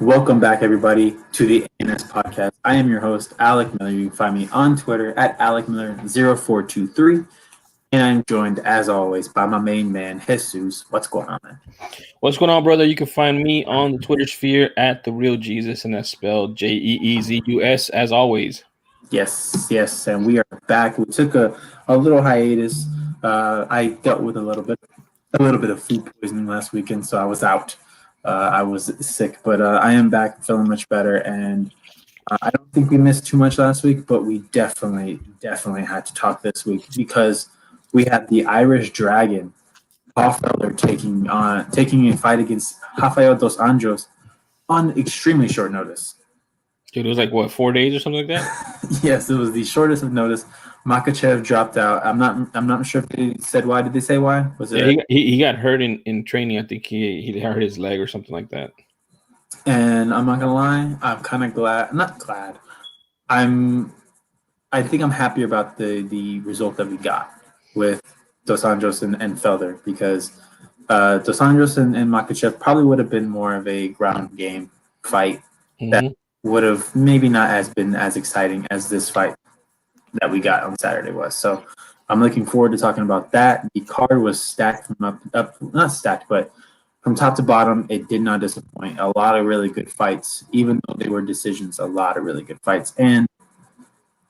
Welcome back, everybody, to the ANS podcast. I am your host, Alec Miller. You can find me on Twitter at AlecMiller0423. And I'm joined, as always, by my main man, Jesus. What's going on, man? What's going on, brother? You can find me on the Twitter sphere at the real Jesus, and that's spelled Jeezus, as always. Yes, and we are back. We took a little hiatus. I dealt with a little bit of food poisoning last weekend, so I was out. I was sick, but I am back, feeling much better, and I don't think we missed too much last week, but we definitely had to talk this week because we had the Irish Dragon, Hoffelder, taking a fight against Rafael dos Anjos on extremely short notice. Dude, it was like, what, 4 days or something like that? Yes, it was the shortest of notice. Makachev dropped out. I'm not sure if they said why. Did they say why? Was it? Yeah, he got hurt in training. I think he hurt his leg or something like that. And I'm not gonna lie, I'm kind of glad. Not glad. I think I'm happy about the result that we got with Dos Anjos and Felder, because Dos Anjos and Makachev probably would have been more of a ground game fight that would have maybe not been as exciting as this fight that we got on Saturday was. So I'm looking forward to talking about that. The card was stacked from not stacked, but from top to bottom, it did not disappoint. A lot of really good fights, even though they were decisions. A lot of really good fights, and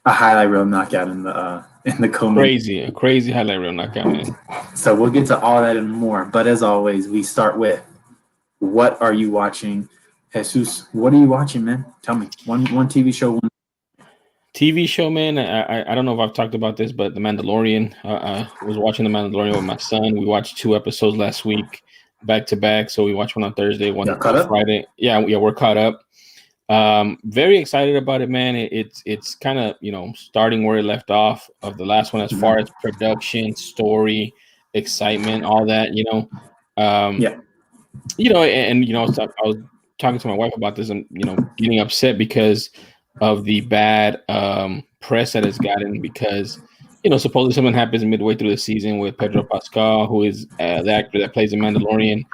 a highlight reel knockout in the co-main. Crazy highlight reel knockout, man. So we'll get to all that and more. But as always, we start with, what are you watching? Jesus, what are you watching, man? Tell me. One TV show, one TV show, man. I don't know if I've talked about this, but The Mandalorian. I was watching The Mandalorian with my son. We watched 2 episodes last week, back to back. So we watched one on Thursday, one on Friday. Yeah, we're caught up. Very excited about it, man. It's kind of, starting where it left off of the last one as far as production, story, excitement, all that. I was talking to my wife about this, and getting upset because of the bad press that it's gotten, because supposedly something happens midway through the season with Pedro Pascal, who is the actor that plays the Mandalorian.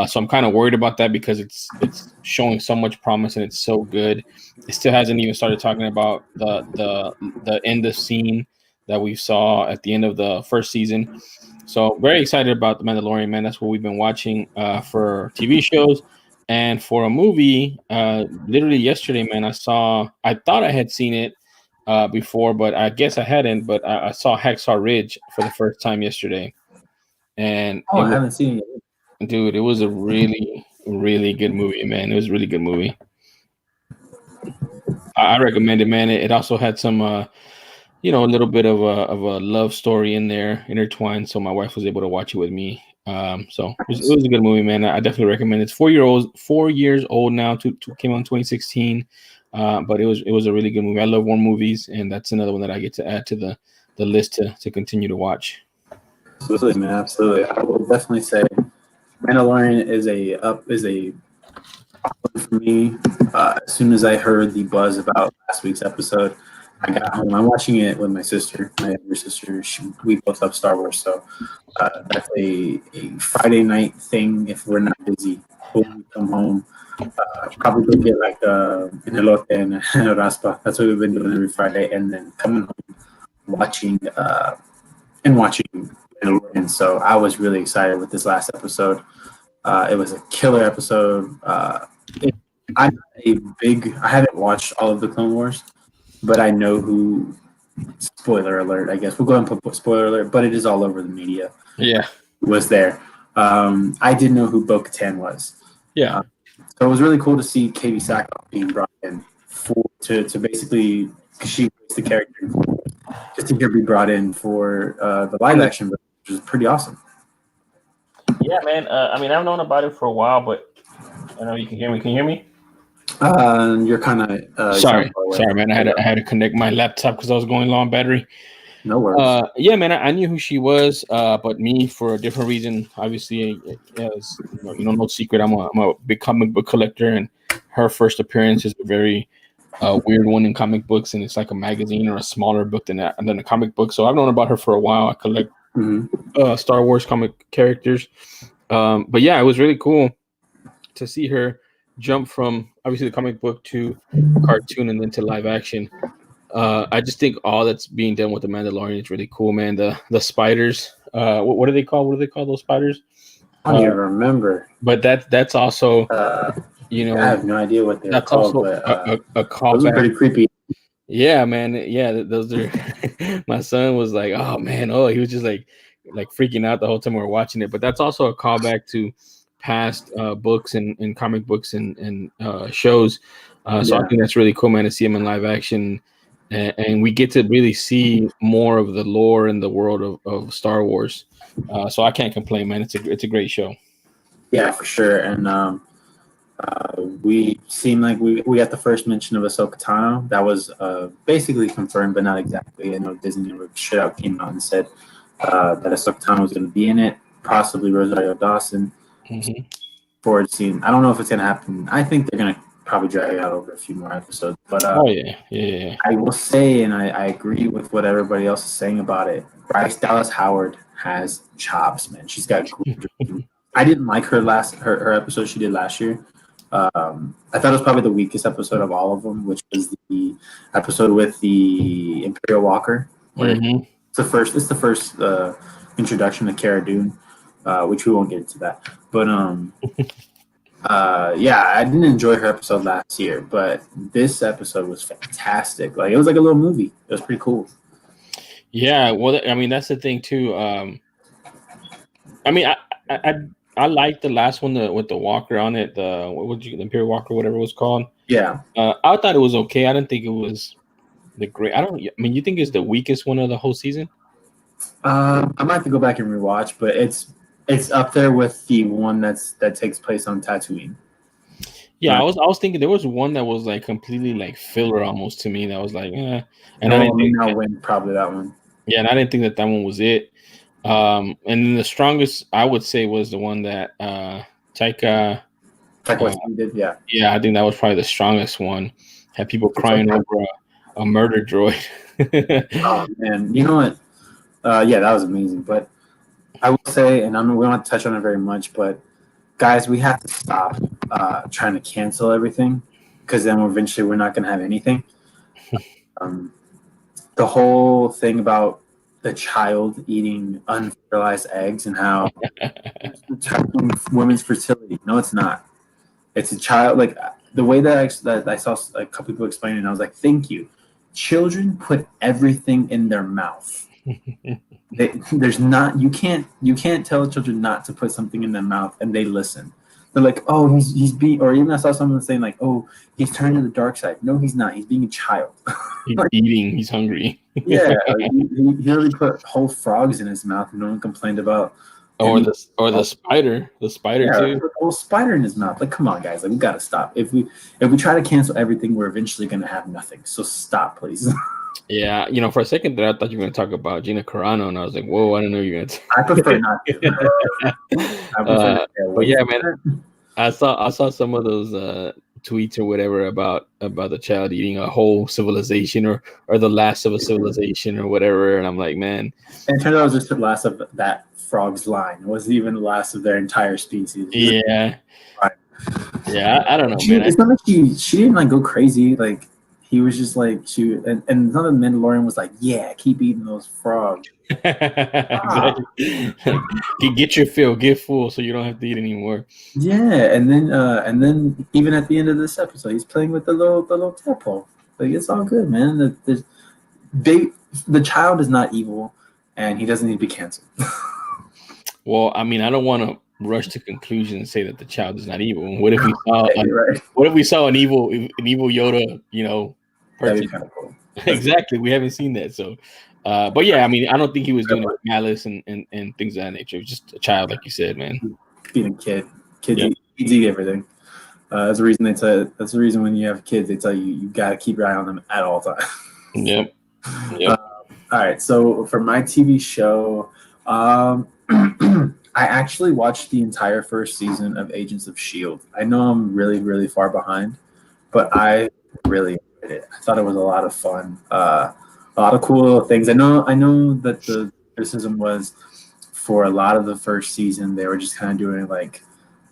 So I'm kind of worried about that, because it's showing so much promise and it's so good. It still hasn't even started talking about the end of scene that we saw at the end of the first season. So very excited about the Mandalorian, man. That's what we've been watching for TV shows. And for a movie, literally yesterday, man, I thought I had seen it before, but I guess I hadn't. But I saw Hacksaw Ridge for the first time yesterday. And I haven't seen it yet. Dude, it was a really, really good movie, man. It was a really good movie. I recommend it, man. It also had some, a little bit of a love story in there intertwined, so my wife was able to watch it with me. So it was a good movie, man. I definitely recommend it. It's 4 years old now. Came out in 2016, but it was a really good movie. I love war movies, and that's another one that I get to add to the list to continue to watch. Absolutely, man. Absolutely. I will definitely say Mandalorian is a for me. As soon as I heard the buzz about last week's episode, I got home. I'm watching it with my sister, my younger sister. We both love Star Wars, so that's a Friday night thing. If we're not busy, when we come home, probably go get like an elote and a raspa. That's what we've been doing every Friday, and then coming home, watching Mandalorian. So I was really excited with this last episode. It was a killer episode. I haven't watched all of the Clone Wars, but I know who. Spoiler alert! I guess we'll go ahead and put spoiler alert, but it is all over the media. Yeah, was there. I didn't know who Bo-Katan was. Yeah, so it was really cool to see Katie Sackhoff being brought in to basically, because she was the character, just to be brought in for the live action, which was pretty awesome. Yeah, man. I've known about it for a while, but I know you can hear me. Can you hear me? You're kind of sorry, man. I had to connect my laptop because I was going low on battery. No worries. Yeah, man. I knew who she was, but me, for a different reason. Obviously, as no secret, I'm a big comic book collector, and her first appearance is a very weird one in comic books, and it's like a magazine or a smaller book than a comic book. So I've known about her for a while. I collect Star Wars comic characters, but yeah, it was really cool to see her jump from obviously the comic book to cartoon and then to live action. I just think all that's being done with the Mandalorian is really cool, man. The spiders. What do they call? What do they call those spiders? I don't even remember. But that's also I have no idea what they're that's called, also but a callback. those are pretty creepy. Yeah, man. Yeah, those are. My son was like, "Oh man, oh," he was just like freaking out the whole time we were watching it. But that's also a callback to past books and comic books and shows. So I think that's really cool, man, to see him in live action, and we get to really see more of the lore and the world of Star Wars. So I can't complain, man. It's a great show. Yeah, for sure. And we seem like we got the first mention of Ahsoka Tano. That was basically confirmed, but not exactly. I know Disney straight out came out and said that Ahsoka Tano was going to be in it, possibly Rosario Dawson. Mm-hmm. Forward scene. I don't know if it's going to happen. I think they're going to probably drag it out over a few more episodes. But yeah. I will say, and I agree with what everybody else is saying about it. Bryce Dallas Howard has chops, man. She's got. I didn't like her her episode she did last year. I thought it was probably the weakest episode of all of them, which was the episode with the Imperial Walker. Where it's the first introduction to Cara Dune, which we won't get into that. But yeah, I didn't enjoy her episode last year, but this episode was fantastic. Like it was like a little movie. It was pretty cool. Yeah, well, I mean that's the thing too. I mean, I liked the last one with the Walker on it. The Imperial Walker, whatever it was called. Yeah, I thought it was okay. I didn't think it was the great. I mean, you think it's the weakest one of the whole season? I might have to go back and rewatch, but it's up there with the one that takes place on Tatooine. Yeah, I was thinking there was one that was like completely like filler almost to me. That was like, and I didn't think I'll win probably that one. Yeah, and I didn't think that one was it. And then the strongest I would say was the one that Taika Waititi did. Yeah, I think that was probably the strongest one. Had people crying over a murder droid. Oh man, you know what? Yeah, that was amazing. But I will say, and we don't have to touch on it very much, but guys, we have to stop trying to cancel everything because then eventually we're not going to have anything. The whole thing about the child eating unfertilized eggs and how it's attacking women's fertility. No, it's not. It's a child. Like the way that I saw a couple people explaining it, I was like, thank you. Children put everything in their mouth. There's not you can't tell children not to put something in their mouth and they listen. They're like, oh, he's being, or even I saw someone saying like, oh, he's turned to the dark side. No, he's not. He's being a child. He's eating. He's hungry. Yeah, he literally put whole frogs in his mouth, and no one complained about. Or the spider, too. A whole spider in his mouth. Like, come on, guys. Like, we gotta stop. If we try to cancel everything, we're eventually gonna have nothing. So stop, please. Yeah, for a second there, I thought you were going to talk about Gina Carano, and I was like, "Whoa, I didn't know you were going to." I prefer not to. But yeah, man, I saw some of those tweets or whatever about the child eating a whole civilization or the last of a civilization or whatever, and I'm like, man. And it turned out it was just the last of that frog's line. It wasn't even the last of their entire species. Yeah. Yeah, I don't know, man. It's not like she didn't like go crazy, like. He was just like and another Mandalorian was like, "Yeah, keep eating those frogs." Exactly. Get your fill, get full, so you don't have to eat anymore. Yeah, and then even at the end of this episode, he's playing with the little tadpole. Like it's all good, man. The child is not evil, and he doesn't need to be canceled. Well, I mean, I don't want to rush to conclusion and say that the child is not evil. What if we saw an evil Yoda, person? Kind of cool. Exactly. We haven't seen that. So but yeah, I mean, I don't think he was doing it with malice and things of that nature. It was just a child, like you said, man. Being a kid. Kids eat everything. That's the reason when you have kids, they tell you gotta keep your eye on them at all times. Yep. All right. So for my TV show, I actually watched the entire first season of Agents of S.H.I.E.L.D. I know I'm really, really far behind, but I really enjoyed it. I thought it was a lot of fun. A lot of cool little things. I know that the criticism was for a lot of the first season, they were just kind of doing like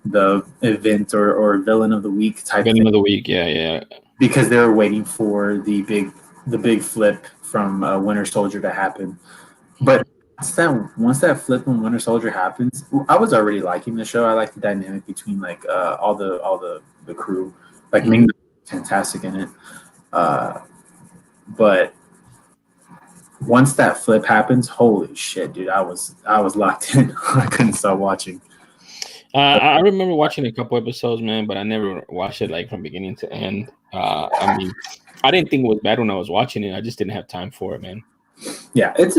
the event or villain of the week type Beginning thing, of the week, yeah. because they were waiting for the big flip from Winter Soldier to happen. But once that flip when Winter Soldier happens, I was already liking the show. I like the dynamic between like all the crew. Like Mhm. Ming fantastic in it. But once that flip happens, holy shit, dude! I was locked in. I couldn't stop watching. I remember watching a couple episodes, man, but I never watched it like from beginning to end. I mean, I didn't think it was bad when I was watching it. I just didn't have time for it, man. Yeah, it's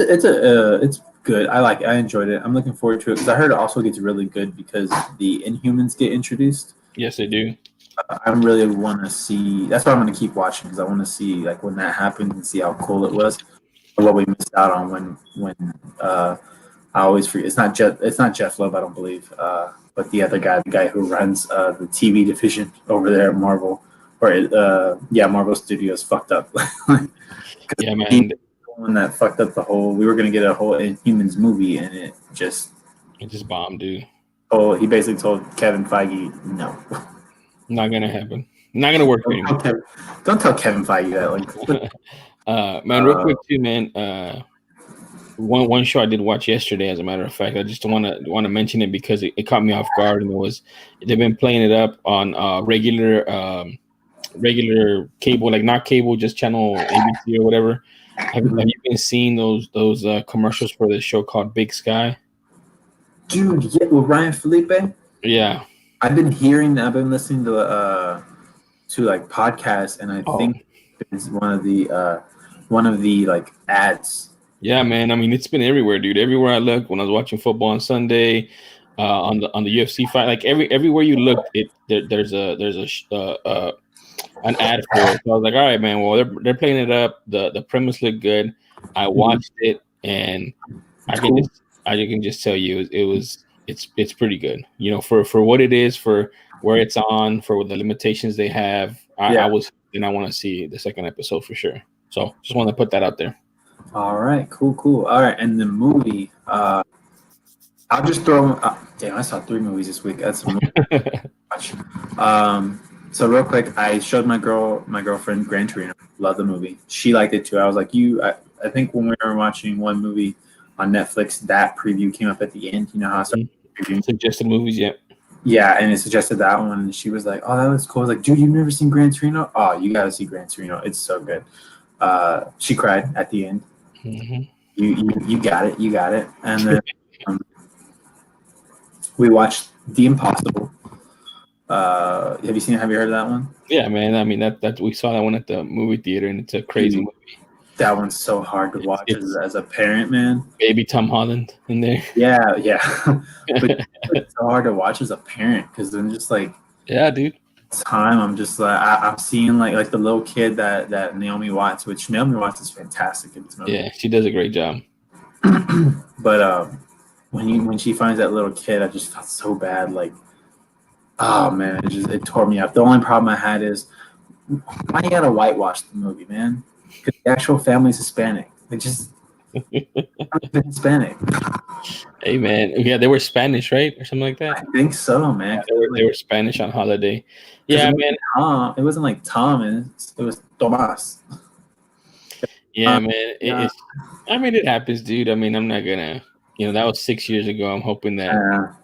good. I enjoyed it. I'm looking forward to it because I heard it also gets really good because the Inhumans get introduced. Yes, they do. I really want to see. That's why I'm going to keep watching because I want to see like when that happens and see how cool it was. Or what we missed out on when I always forget. It's not Jeff Loeb, I don't believe, but the guy who runs the TV division over there at Marvel, or Marvel Studios fucked up. Yeah, man. He was the one that fucked up the whole. We were gonna get a whole Inhumans movie, and it just bombed, dude. Oh, he basically told Kevin Feige, no. Not gonna happen. Not gonna work anymore. Don't tell Kevin Feige that. Like, man, real quick too, man. One show I did watch yesterday, as a matter of fact, I just want to mention it because it caught me off guard, and they've been playing it up on regular cable, like not cable, just channel ABC or whatever. Have you been seeing those commercials for this show called Big Sky? Dude, yeah, with Ryan Felipe. Yeah, I've been listening to like podcasts, and I think it's one of the like ads. Yeah, man. I mean, it's been everywhere, dude. Everywhere I look, when I was watching football on Sunday, on the UFC fight, like everywhere you look, there's an ad for it. So I was like, all right, man. Well, they're playing it up. The premise looked good. I watched it, and I can just tell you it's pretty good. You know, for what it is, for where it's on, for the limitations they have. I want to see the second episode for sure. So just want to put that out there. All right, cool. All right, and the movie, I'll just throw. Damn, I saw 3 movies this week. That's a movie. So real quick, I showed my girlfriend Gran Torino. Loved the movie. She liked it too. I was like, I think when we were watching one movie on Netflix, that preview came up at the end. You know how I started previewing suggested movies, yeah. Yeah, and it suggested that one, and she was like, "Oh, that was cool." I was like, "Dude, you've never seen Gran Torino? Oh, you gotta see Gran Torino. It's so good." She cried at the end. Mm-hmm. You got it. And then we watched The Impossible. Have you heard of that one? Yeah, man. I mean that we saw that one at the movie theater, and it's a crazy movie. That one's so hard to watch as a parent, man. Baby Tom Holland in there. Yeah. But it's so hard to watch as a parent because then just like dude. Time I'm just like I'm seeing like the little kid that Naomi Watts, which Naomi Watts is fantastic in this movie. Yeah, she does a great job. But when she finds that little kid, I just felt so bad. Like, oh man, it tore me up. The only problem I had is why you gotta whitewash the movie, man? Because the actual family's Hispanic. They just Hispanic. Hey man, yeah, they were Spanish, right, or something like that. I think so, man. Yeah, they were Spanish on holiday. Yeah, man. It wasn't like Tom, it was Tomas. Yeah, man. I mean, it happens, dude. I mean, I'm not gonna. That was 6 years ago. I'm hoping that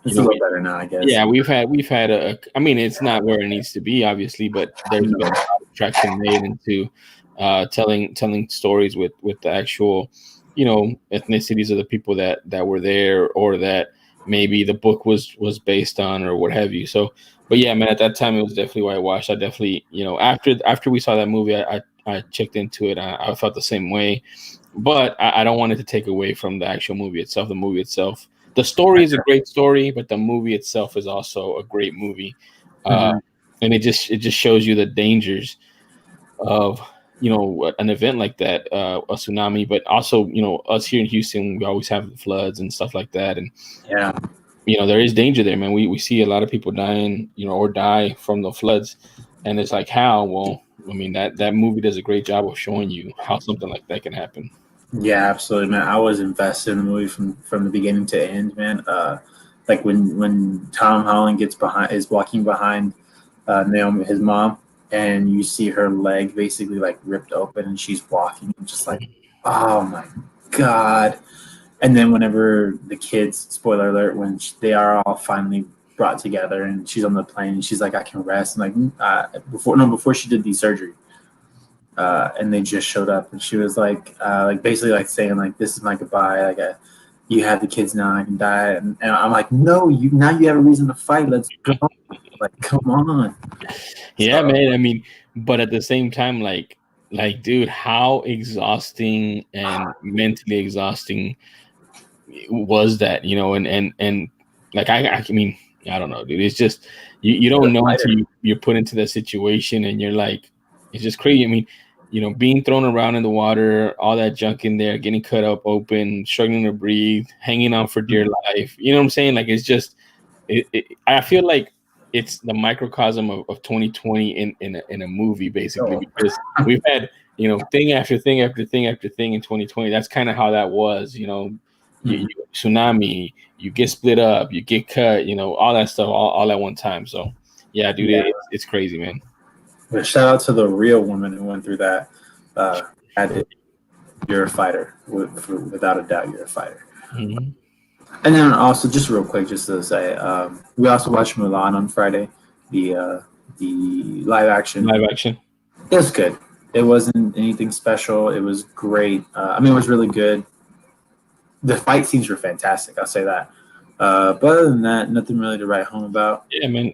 it's a little better now, I guess. Yeah, we've had a. I mean, it's not where it needs to be, obviously, but there's been a lot of traction made into telling stories with the actual, ethnicities of the people that were there, or that maybe the book was based on, or what have you. So, but yeah, man, at that time it was definitely whitewashed. I definitely, after we saw that movie, I checked into it. I felt the same way, but I don't want it to take away from the actual movie itself. The movie itself, the story is a great story, but the movie itself is also a great movie, and it just shows you the dangers of an event like that, a tsunami, but also us here in Houston, we always have floods and stuff like that, and there is danger there, man. We see a lot of people dying, or die from the floods, and it's like, how? Well, I mean, that movie does a great job of showing you how something like that can happen. Yeah, absolutely, man. I was invested in the movie from the beginning to end, man. like when Tom Holland is walking behind Naomi, his mom, and you see her leg basically like ripped open, and she's walking, and just like, oh my god. And then whenever the kids, spoiler alert, when they are all finally brought together, and she's on the plane, and she's like, I can rest, and like before she did the surgery, and they just showed up, and she was like basically like saying like, this is my goodbye, like you have the kids now, I can die, and I'm like, no, you have a reason to fight, let's go, like come on. Yeah, man. I mean, but at the same time, like dude, how exhausting and mentally exhausting was that, and like I mean, I don't know, dude. It's just you don't know until you're put into that situation, and you're like, it's just crazy. I mean, being thrown around in the water, all that junk in there, getting cut up open, struggling to breathe, hanging on for dear life. You know what I'm saying? Like, it's just, I feel like it's the microcosm of 2020 in a movie, basically, because we've had, thing after thing after thing after thing in 2020. That's kind of how that was, you tsunami, you get split up, you get cut, all that stuff all at one time. So yeah, dude, it's crazy, man. But shout out to the real woman who went through that. You're a fighter, without a doubt. You're a fighter. Mm-hmm. And then also, just real quick, just to say, we also watched Mulan on Friday, the live action. It was good. It wasn't anything special. It was great. I mean, it was really good. The fight scenes were fantastic. I'll say that. But other than that, nothing really to write home about. Yeah, man.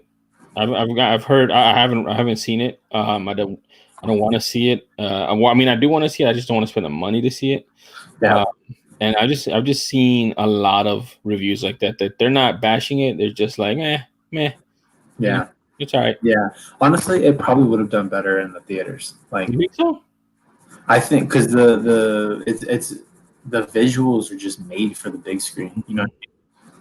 I've heard. I haven't seen it. I don't want to see it. I mean, I do want to see it. I just don't want to spend the money to see it. Yeah. And I've just seen a lot of reviews like that they're not bashing it. They're just like, meh. Yeah. It's all right. Yeah. Honestly, it probably would have done better in the theaters. Like, you think so? I think because it's the visuals are just made for the big screen.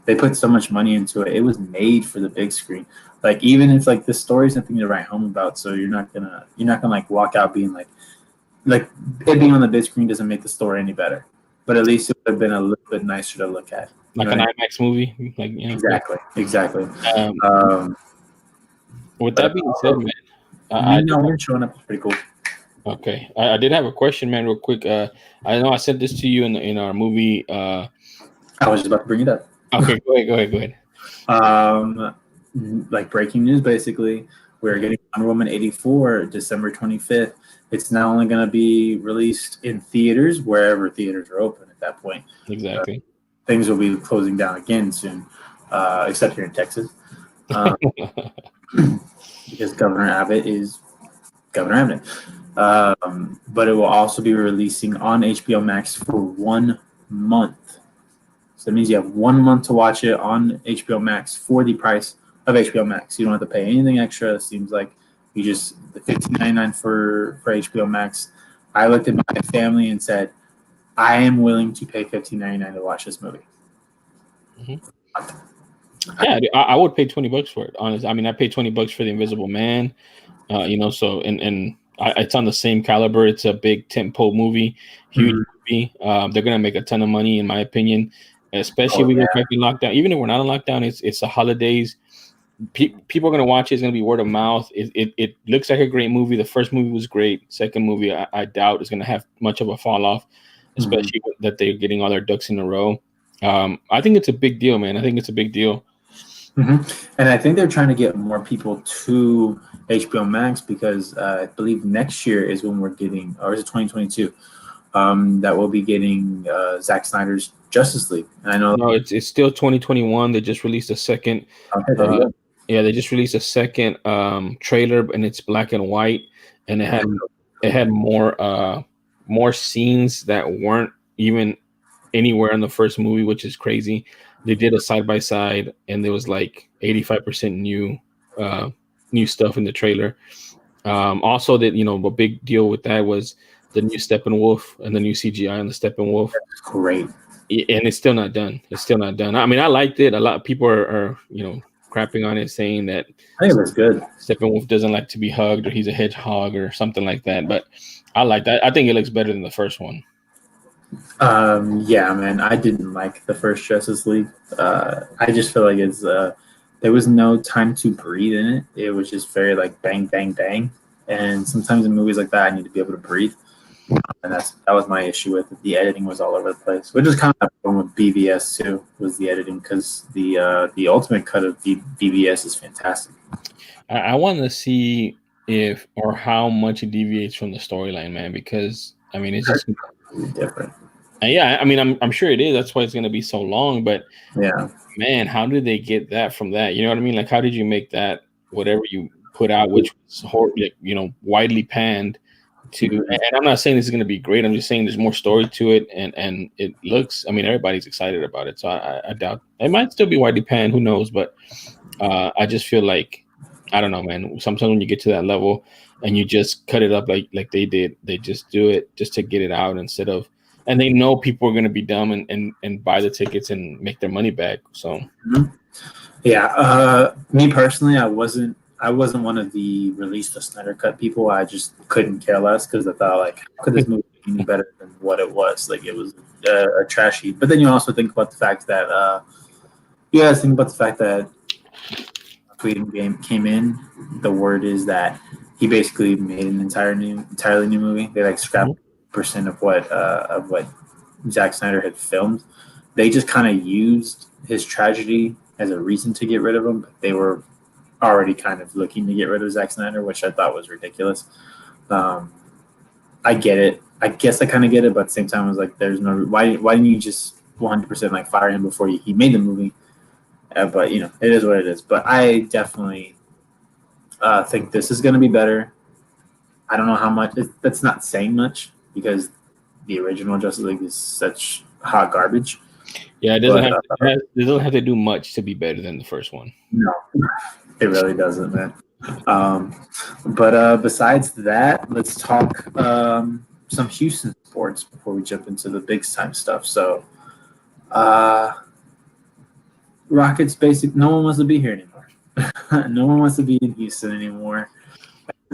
They put so much money into it. It was made for the big screen. Like, even if like the story's nothing to write home about, so you're not gonna like walk out being like it being on the big screen doesn't make the story any better. But at least it would have been a little bit nicer to look at. Like an IMAX movie. Like, Exactly. With that being said, man, showing up is pretty cool. Okay, I did have a question, man, real quick. I know I sent this to you in our movie. I was just about to bring it up. Okay, go ahead. Like breaking news, basically, we're getting Wonder Woman 84 December 25th. It's not only going to be released in theaters, wherever theaters are open at that point. Exactly. Things will be closing down again soon, except here in Texas. Because Governor Abbott is Governor Abbott. But it will also be releasing on HBO Max for 1 month. So that means you have 1 month to watch it on HBO Max for the price of HBO Max. You don't have to pay anything extra. It seems like you just the $15.99 for HBO Max. I looked at my family and said, I am willing to pay $15.99 to watch this movie. Mm-hmm. Yeah, I would pay $20 for it. Honestly, I mean, I paid $20 for The Invisible Man. So and it's on the same caliber. It's a big tentpole movie, huge movie. They're gonna make a ton of money, in my opinion. Especially if we go back in lockdown. Even if we're not in lockdown, it's the holidays. People are gonna watch it. It's gonna be word of mouth. It looks like a great movie. The first movie was great. Second movie, I doubt is gonna have much of a fall off, especially that they're getting all their ducks in a row. I think it's a big deal, man. I think it's a big deal. Mm-hmm. And I think they're trying to get more people to HBO Max because I believe next year is when we're getting, or is it 2022? That we'll be getting Zack Snyder's Justice League. And I know it's still 2021. They just released a second. Okay, they just released a second trailer, and it's black and white, and it had more scenes that weren't even anywhere in the first movie, which is crazy. They did a side by side, and there was like 85% new stuff in the trailer. Also, that a big deal with that was the new Steppenwolf and the new CGI on the Steppenwolf. That's great. And it's still not done. I mean, I liked it. A lot of people are crapping on it, saying that I think it was good. Steppenwolf doesn't like to be hugged, or he's a hedgehog, or something like that. But I like that. I think it looks better than the first one. Yeah, man, I didn't like the first Justice League. I just feel like there was no time to breathe in it. It was just very like bang, bang, bang. And sometimes in movies like that, I need to be able to breathe, and that was my issue with it. The editing was all over the place, which is kind of the problem with BVS too. Was the editing because the ultimate cut of BVS is fantastic. I want to see if or how much it deviates from the storyline, man. Because I mean, it's just Different. yeah. I mean, I'm sure it is. That's why it's going to be so long. But Yeah. man, how did they get that from that? You know what I mean? Like, how did you make that whatever you put out, which was like, widely panned to? Mhm. And I'm not saying this is going to be great. I'm just saying there's more story to it, and it looks. I mean, everybody's excited about it, so I doubt it might still be widely panned. Who knows? But I just feel like I don't know, man. Sometimes when you get to that level and you just cut it up like they did, they just do it just to get it out instead of, and they know people are going to be dumb and buy the tickets and make their money back. So Mhm. Yeah, me personally, I wasn't one of the release the Snyder Cut people. I just couldn't care less because I thought like, how could this movie be any better than what it was? Like it was a trash heap. But then you also think about the fact that you guys think about the fact that Tweeting game came in. The word is that he basically made an entirely new movie. They like scrapped percent of what Zack Snyder had filmed. They just kind of used his tragedy as a reason to get rid of him. But they were already kind of looking to get rid of Zack Snyder, which I thought was ridiculous. Um, I get it. I guess I kind of get it, but at the same time, I was like, "There's no why didn't you just 100% like fire him before he made the movie?" But it is what it is. But I definitely think this is going to be better. I don't know how much. That's not saying much because the original Justice League is such hot garbage. yeah, it doesn't But have it doesn't have to do much to be better than the first one. no, it really doesn't, man. Um, but besides that, let's talk some Houston sports before we jump into the big time stuff. So, uh, Rockets basic. No one wants to be here anymore. No one wants to be in Houston anymore.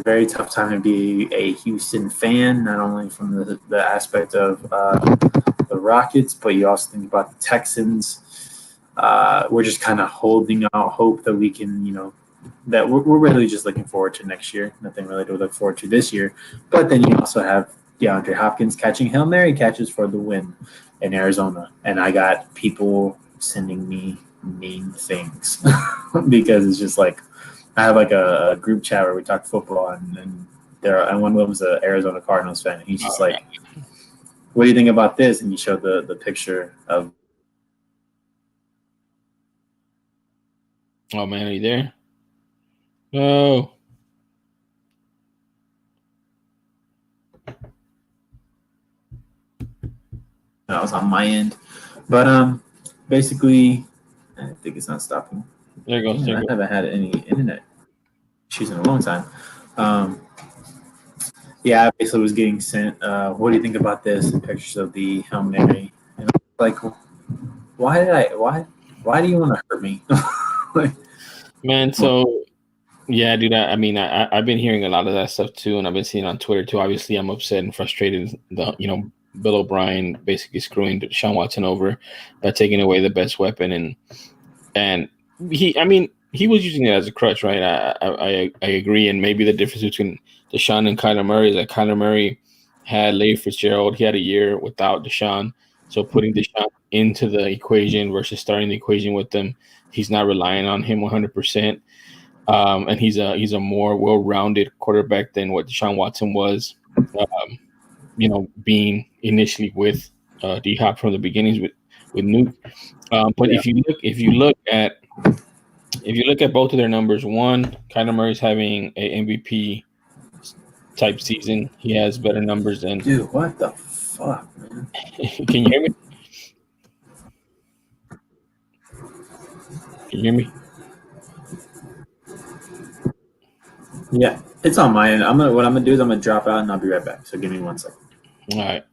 Very tough time to be a Houston fan, not only from the aspect of the Rockets, but you also think about the Texans. We're just kind of holding out hope that we can, that we're really just looking forward to next year. Nothing really to look forward to this year. But then you also have DeAndre Hopkins catching Hail Mary catches for the win in Arizona. And I got people sending me mean things because it's just like, I have like a group chat where we talk football, and one of them was an Arizona Cardinals fan, and he's just like, "What do you think about this?" And he showed the picture of. Oh man, are you there? No. That was on my end, but basically, I think it's not stopping. There it goes. Man, There I it goes. haven't had any internet issues in a long time. Um, yeah, I basically was getting sent. What do you think about this? And pictures of the Hail Mary, and I was like, why did I? Why do you want to hurt me? Like, Man, so yeah, dude. I mean, I've been hearing a lot of that stuff too, and I've been seeing it on Twitter too. Obviously, I'm upset and frustrated. Bill O'Brien basically screwing Deshaun Watson over by taking away the best weapon, and I mean, he was using it as a crutch, right? I agree, and maybe the difference between Deshaun and Kyler Murray is that Kyler Murray had Larry Fitzgerald. He had a year without Deshaun, so putting Deshaun into the equation versus starting the equation with them, he's not relying on him 100%. And he's a more well-rounded quarterback than what Deshaun Watson was. Being initially with D Hop from the beginnings with Nuke. But yeah, if you look at both of their numbers, one, Kyler Murray's having a MVP type season. He has better numbers than. dude, what the fuck, man? Can you hear me? Can you hear me? Yeah, it's on my end. What I'm gonna do is I'm gonna drop out and I'll be right back. So give me 1 second. All right.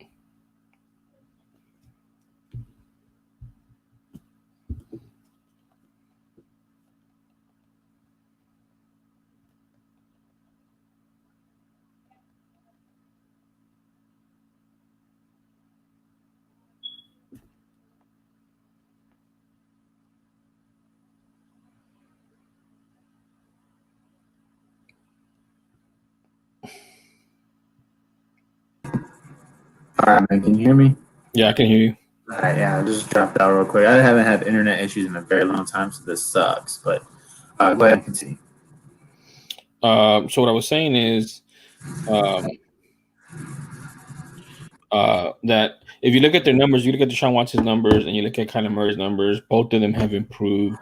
All right, man. Can you hear me? Yeah, I can hear you. All right, yeah, I just dropped out real quick. I haven't had internet issues in a very long time, so this sucks. But go ahead and continue. So what I was saying is um, that if you look at their numbers, you look at Deshaun Watson's numbers and you look at Kyler Murray's numbers, both of them have improved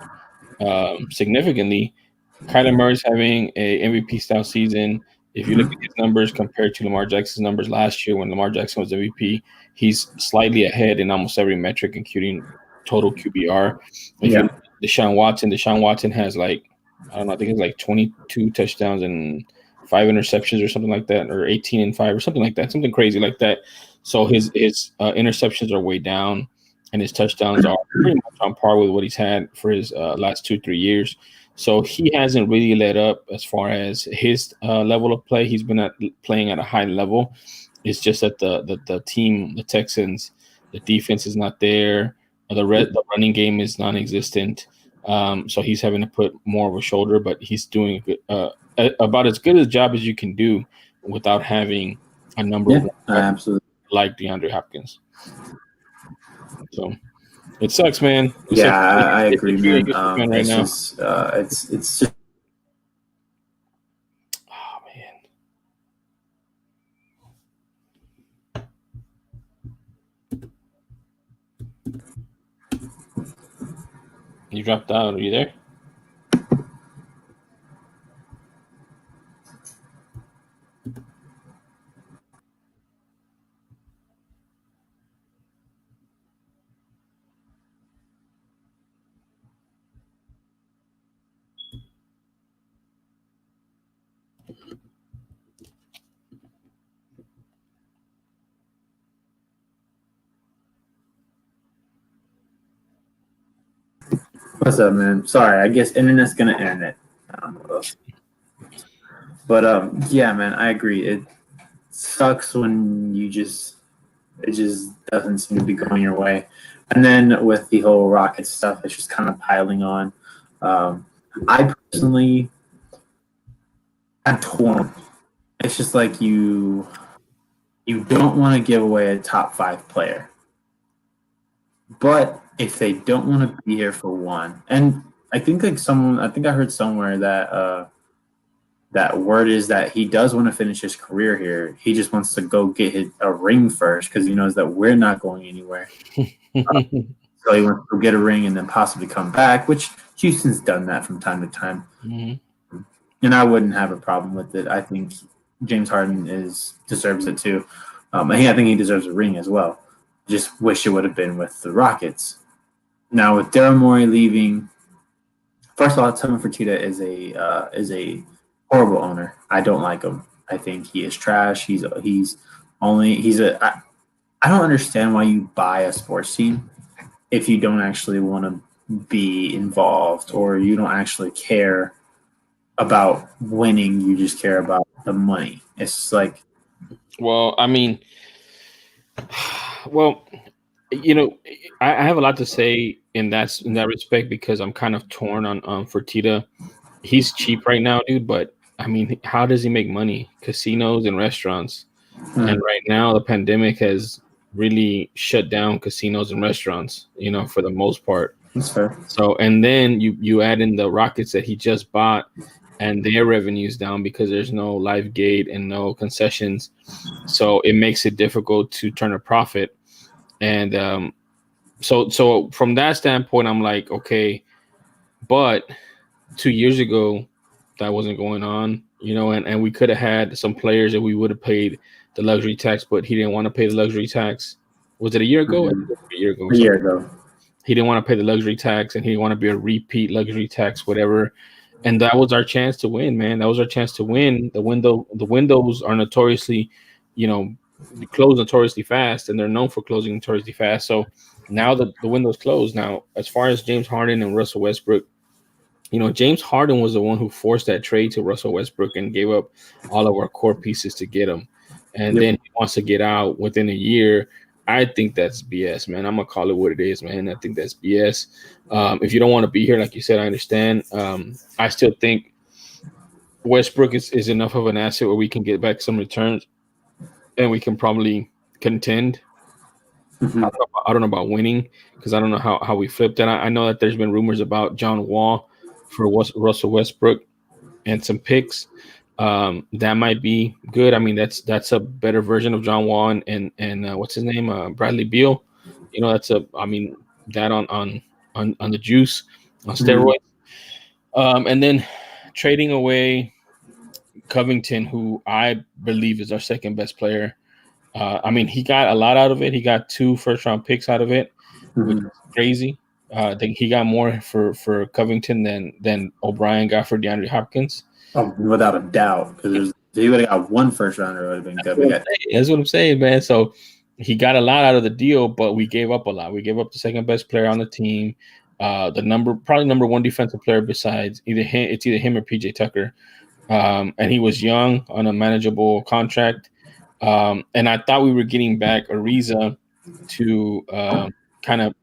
significantly. Kyler Murray's having a MVP style season. If you look at his numbers compared to Lamar Jackson's numbers last year when Lamar Jackson was MVP, he's slightly ahead in almost every metric, including total QBR. If you look at Deshaun Watson has like, I don't know, I think it's like 22 touchdowns and 5 interceptions or something like that, or 18 and 5 or something like that, something crazy like that. So his interceptions are way down, and his touchdowns are pretty much on par with what he's had for his last 2-3 years. So he hasn't really let up as far as his level of play. He's been playing at a high level. It's just that the team, the Texans, the defense is not there. The running game is non-existent. So he's having to put more of a shoulder, but he's doing about as good a job as you can do without having a number one absolutely like DeAndre Hopkins. So it sucks, man. I agree, man. Right it's now. just it's just. Oh man. You dropped out. Are you there? What's up, man? Sorry, I guess internet's gonna internet. I don't know what else. But yeah, man, I agree. It sucks when it just doesn't seem to be going your way. And then with the whole Rocket stuff, it's just kind of piling on. I personally am torn. It's just like you don't want to give away a top 5 player. But if they don't want to be here for one, and I think I heard somewhere that that word is that he does want to finish his career here. He just wants to go get a ring first because he knows that we're not going anywhere. So he wants to get a ring and then possibly come back, which Houston's done that from time to time. Mm-hmm. And I wouldn't have a problem with it. I think James Harden deserves it too. I think he deserves a ring as well. Just wish it would have been with the Rockets. Now with Daryl Morey leaving, first of all, Tony Fertitta is a horrible owner. I don't like him. I think he is trash. I don't understand why you buy a sports team if you don't actually want to be involved or you don't actually care about winning. You just care about the money. It's just like, well, I mean, I have a lot to say in that respect because I'm kind of torn on Fertitta. He's cheap right now, dude, but I mean, how does he make money? Casinos and restaurants. And right now the pandemic has really shut down casinos and restaurants, for the most part. That's fair. So, and then you add in the Rockets that he just bought and their revenue's down because there's no live gate and no concessions. So it makes it difficult to turn a profit. And so from that standpoint, I'm like, okay, but 2 years ago, that wasn't going on, and we could have had some players that we would have paid the luxury tax, but he didn't want to pay the luxury tax. Was it a year ago? Mm-hmm. A year ago. A year ago. He didn't want to pay the luxury tax, and he didn't want to be a repeat luxury tax, whatever. And that was our chance to win, man. That was our chance to win. The windows are notoriously, close notoriously fast, and they're known for closing notoriously fast. So now the window's closed. Now, as far as James Harden and Russell Westbrook, James Harden was the one who forced that trade to Russell Westbrook and gave up all of our core pieces to get him. And then he wants to get out within a year. I think that's BS, man. I'm going to call it what it is, man. I think that's BS. If you don't want to be here, like you said, I understand. I still think Westbrook is enough of an asset where we can get back some returns and we can probably contend. Mm-hmm. I don't know about winning because I don't know how we flipped it. I know that there's been rumors about John Wall for Russell Westbrook and some picks. That might be good. I mean, that's a better version of John Wall and what's his name, Bradley Beal. You know, I mean that on the juice on steroids. And then trading away Covington, who I believe is our second best player. I mean, he got a lot out of it. He got 2 first-round picks out of it, which is crazy. I think he got more for Covington than O'Brien got for DeAndre Hopkins. Oh, without a doubt, because if he would have got 1 first rounder, it would have been good. That's what I'm saying, man. So he got a lot out of the deal, but we gave up a lot. We gave up the second best player on the team, probably number 1 defensive player besides either him or PJ Tucker. And he was young on a manageable contract. And I thought we were getting back Ariza to kind of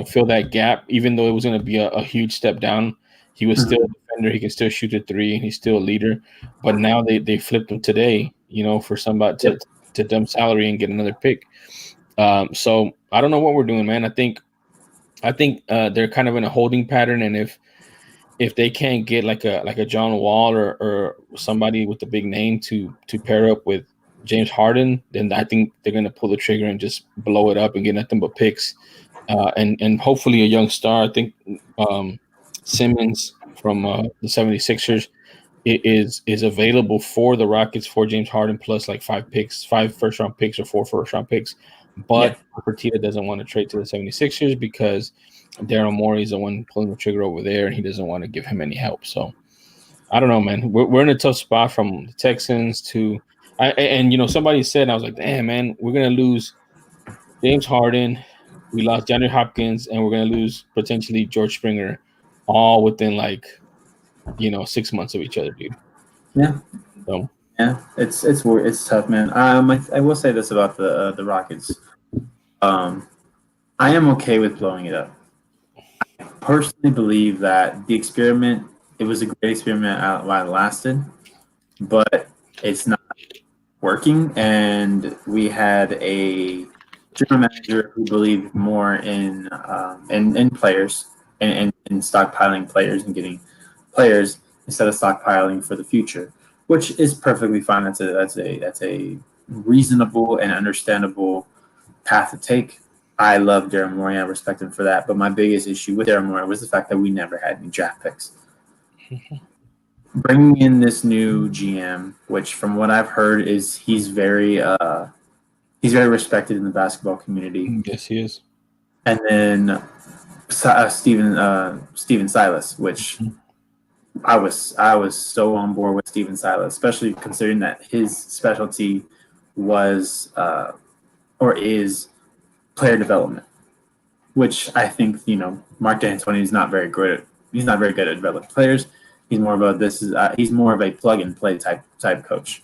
fill that gap, even though it was going to be a huge step down. He was still a defender. He can still shoot the 3, and he's still a leader. But now they flipped him today, for somebody to dump salary and get another pick. So I don't know what we're doing, man. I think they're kind of in a holding pattern, and if they can't get like a John Wall or somebody with a big name to pair up with James Harden, then I think they're going to pull the trigger and just blow it up and get nothing but picks. And hopefully a young star. I think Simmons from the 76ers is available for the Rockets for James Harden plus like 5 first-round picks or 4 first-round picks. But Fertitta doesn't want to trade to the 76ers because Daryl Morey is the one pulling the trigger over there, and he doesn't want to give him any help. So I don't know, man. We're in a tough spot from the Texans to somebody said, I was like, damn, man, we're going to lose James Harden. We lost DeAndre Hopkins, and we're going to lose potentially George Springer all within 6 months of each other, dude. Yeah. So yeah, it's tough, man. I will say this about the Rockets. I am okay with blowing it up. I personally believe that the experiment, it was a great experiment while it lasted, but it's not working. And we had a general manager who believed more in players and stockpiling players and getting players instead of stockpiling for the future, which is perfectly fine. That's a reasonable and understandable path to take. I love Daryl Morey. I respect him for that. But my biggest issue with Daryl Morey was the fact that we never had any draft picks. Bringing in this new GM, which from what I've heard is he's very respected in the basketball community. Yes, he is. And then Steven Silas, which I was so on board with Steven Silas, especially considering that his specialty was or is player development, which I think Mark D'Antoni is not very good at. He's not very good at developing players. He's more of he's more of a plug and play type coach.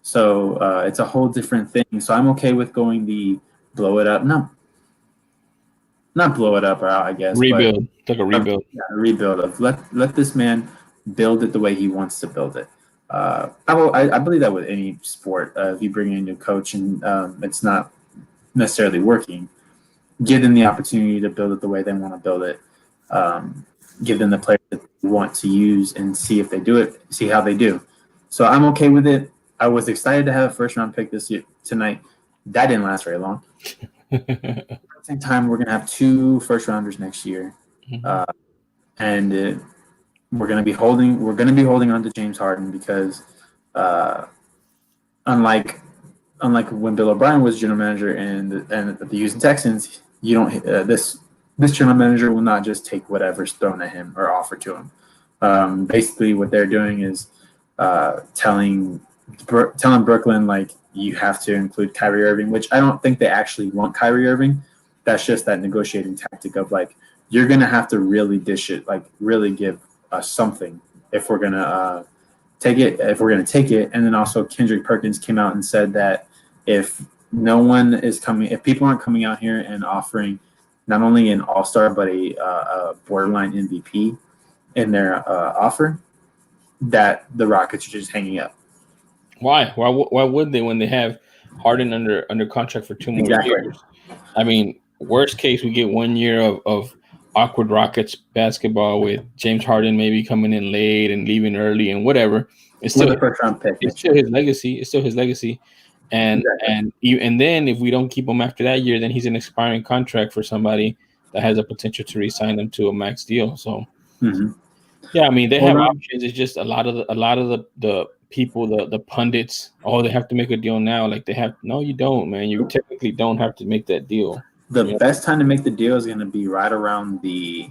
So it's a whole different thing. So I'm okay with going the blow it up. No, not blow it up or out, I guess. Rebuild. Like a rebuild. A rebuild of let this man build it the way he wants to build it. I believe that with any sport. If you bring in a new coach and it's not necessarily working, give them the opportunity to build it the way they want to build it. Give them the players that they want to use and see if they do it, see how they do. So I'm okay with it. I was excited to have a first-round pick tonight. That didn't last very long. At the same time, we're going to have 2 first-rounders next year. And we're going to be holding on to James Harden because unlike when Bill O'Brien was general manager and the Houston Texans, you don't this general manager will not just take whatever's thrown at him or offered to him. Basically, what they're doing is telling Brooklyn you have to include Kyrie Irving, which I don't think they actually want Kyrie Irving. That's just that negotiating tactic of you're gonna have to really dish it, really give us something if we're gonna take it. And then also Kendrick Perkins came out and said that if people aren't coming out here and offering not only an all-star but a borderline MVP in their offer, that the Rockets are just hanging up. Why? Why would they when they have Harden under contract for 2 more Exactly. years. I mean, worst case, we get 1 year of awkward Rockets basketball with James Harden maybe coming in late and leaving early and whatever. It's still With a first-round pick. It's still his legacy. It's still his legacy. And Exactly. and then if we don't keep him after that year, then he's an expiring contract for somebody that has a potential to re-sign him to a max deal. So yeah, I mean they have options. It's just a lot of the people, the pundits, they have to make a deal now. Like no, you don't, man. You technically don't have to make that deal. The best time to make the deal is going to be right around the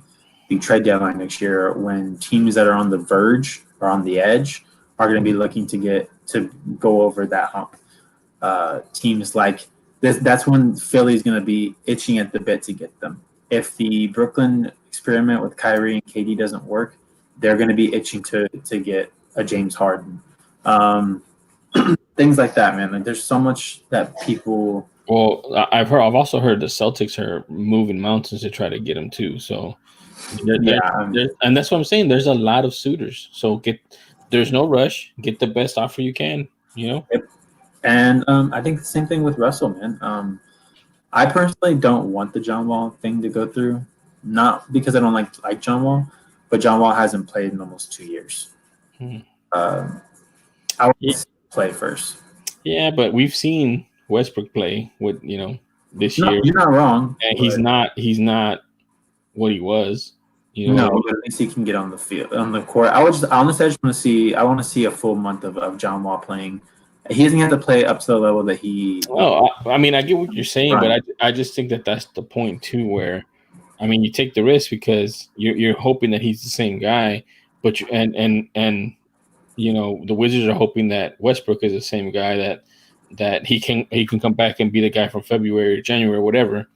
trade deadline next year, when teams that are on the verge or on the edge are going to be looking to go over that hump. Teams like this, that's when Philly's going to be itching at the bit to get them. If the Brooklyn experiment with Kyrie and KD doesn't work, they're going to be itching to get a James Harden. Things like that, man. Like, there's so much that people. Well, I've also heard the Celtics are moving mountains to try to get him too. So and that's what I'm saying. There's a lot of suitors. So there's no rush. Get the best offer you can. Yep. And I think the same thing with Russell, man. I personally don't want the John Wall thing to go through, not because I don't like John Wall, but John Wall hasn't played in almost 2 years. I would play first. Yeah, but we've seen Westbrook play with this year. You're not wrong. And he's not what he was. No, but at least he can get on the field, on the court. I just want to see a full month of John Wall playing. He doesn't have to play up to the level that he. Oh, I mean, I get what you're saying, but I just think that's the point too. Where, I mean, you take the risk because you're hoping that he's the same guy, but the Wizards are hoping that Westbrook is the same guy that he can come back and be the guy from February or January or whatever.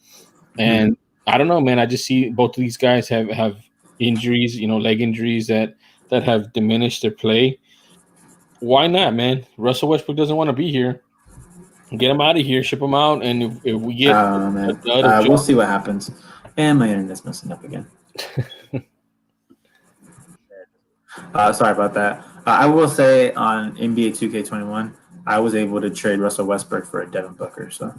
And I don't know, man. I just see both of these guys have injuries, leg injuries that have diminished their play. Why not, man? Russell Westbrook doesn't want to be here. Get him out of here, ship him out, and if we get we'll see what happens. And my internet's messing up again. Sorry about that. I will say on NBA 2K21, I was able to trade Russell Westbrook for a Devin Booker. So,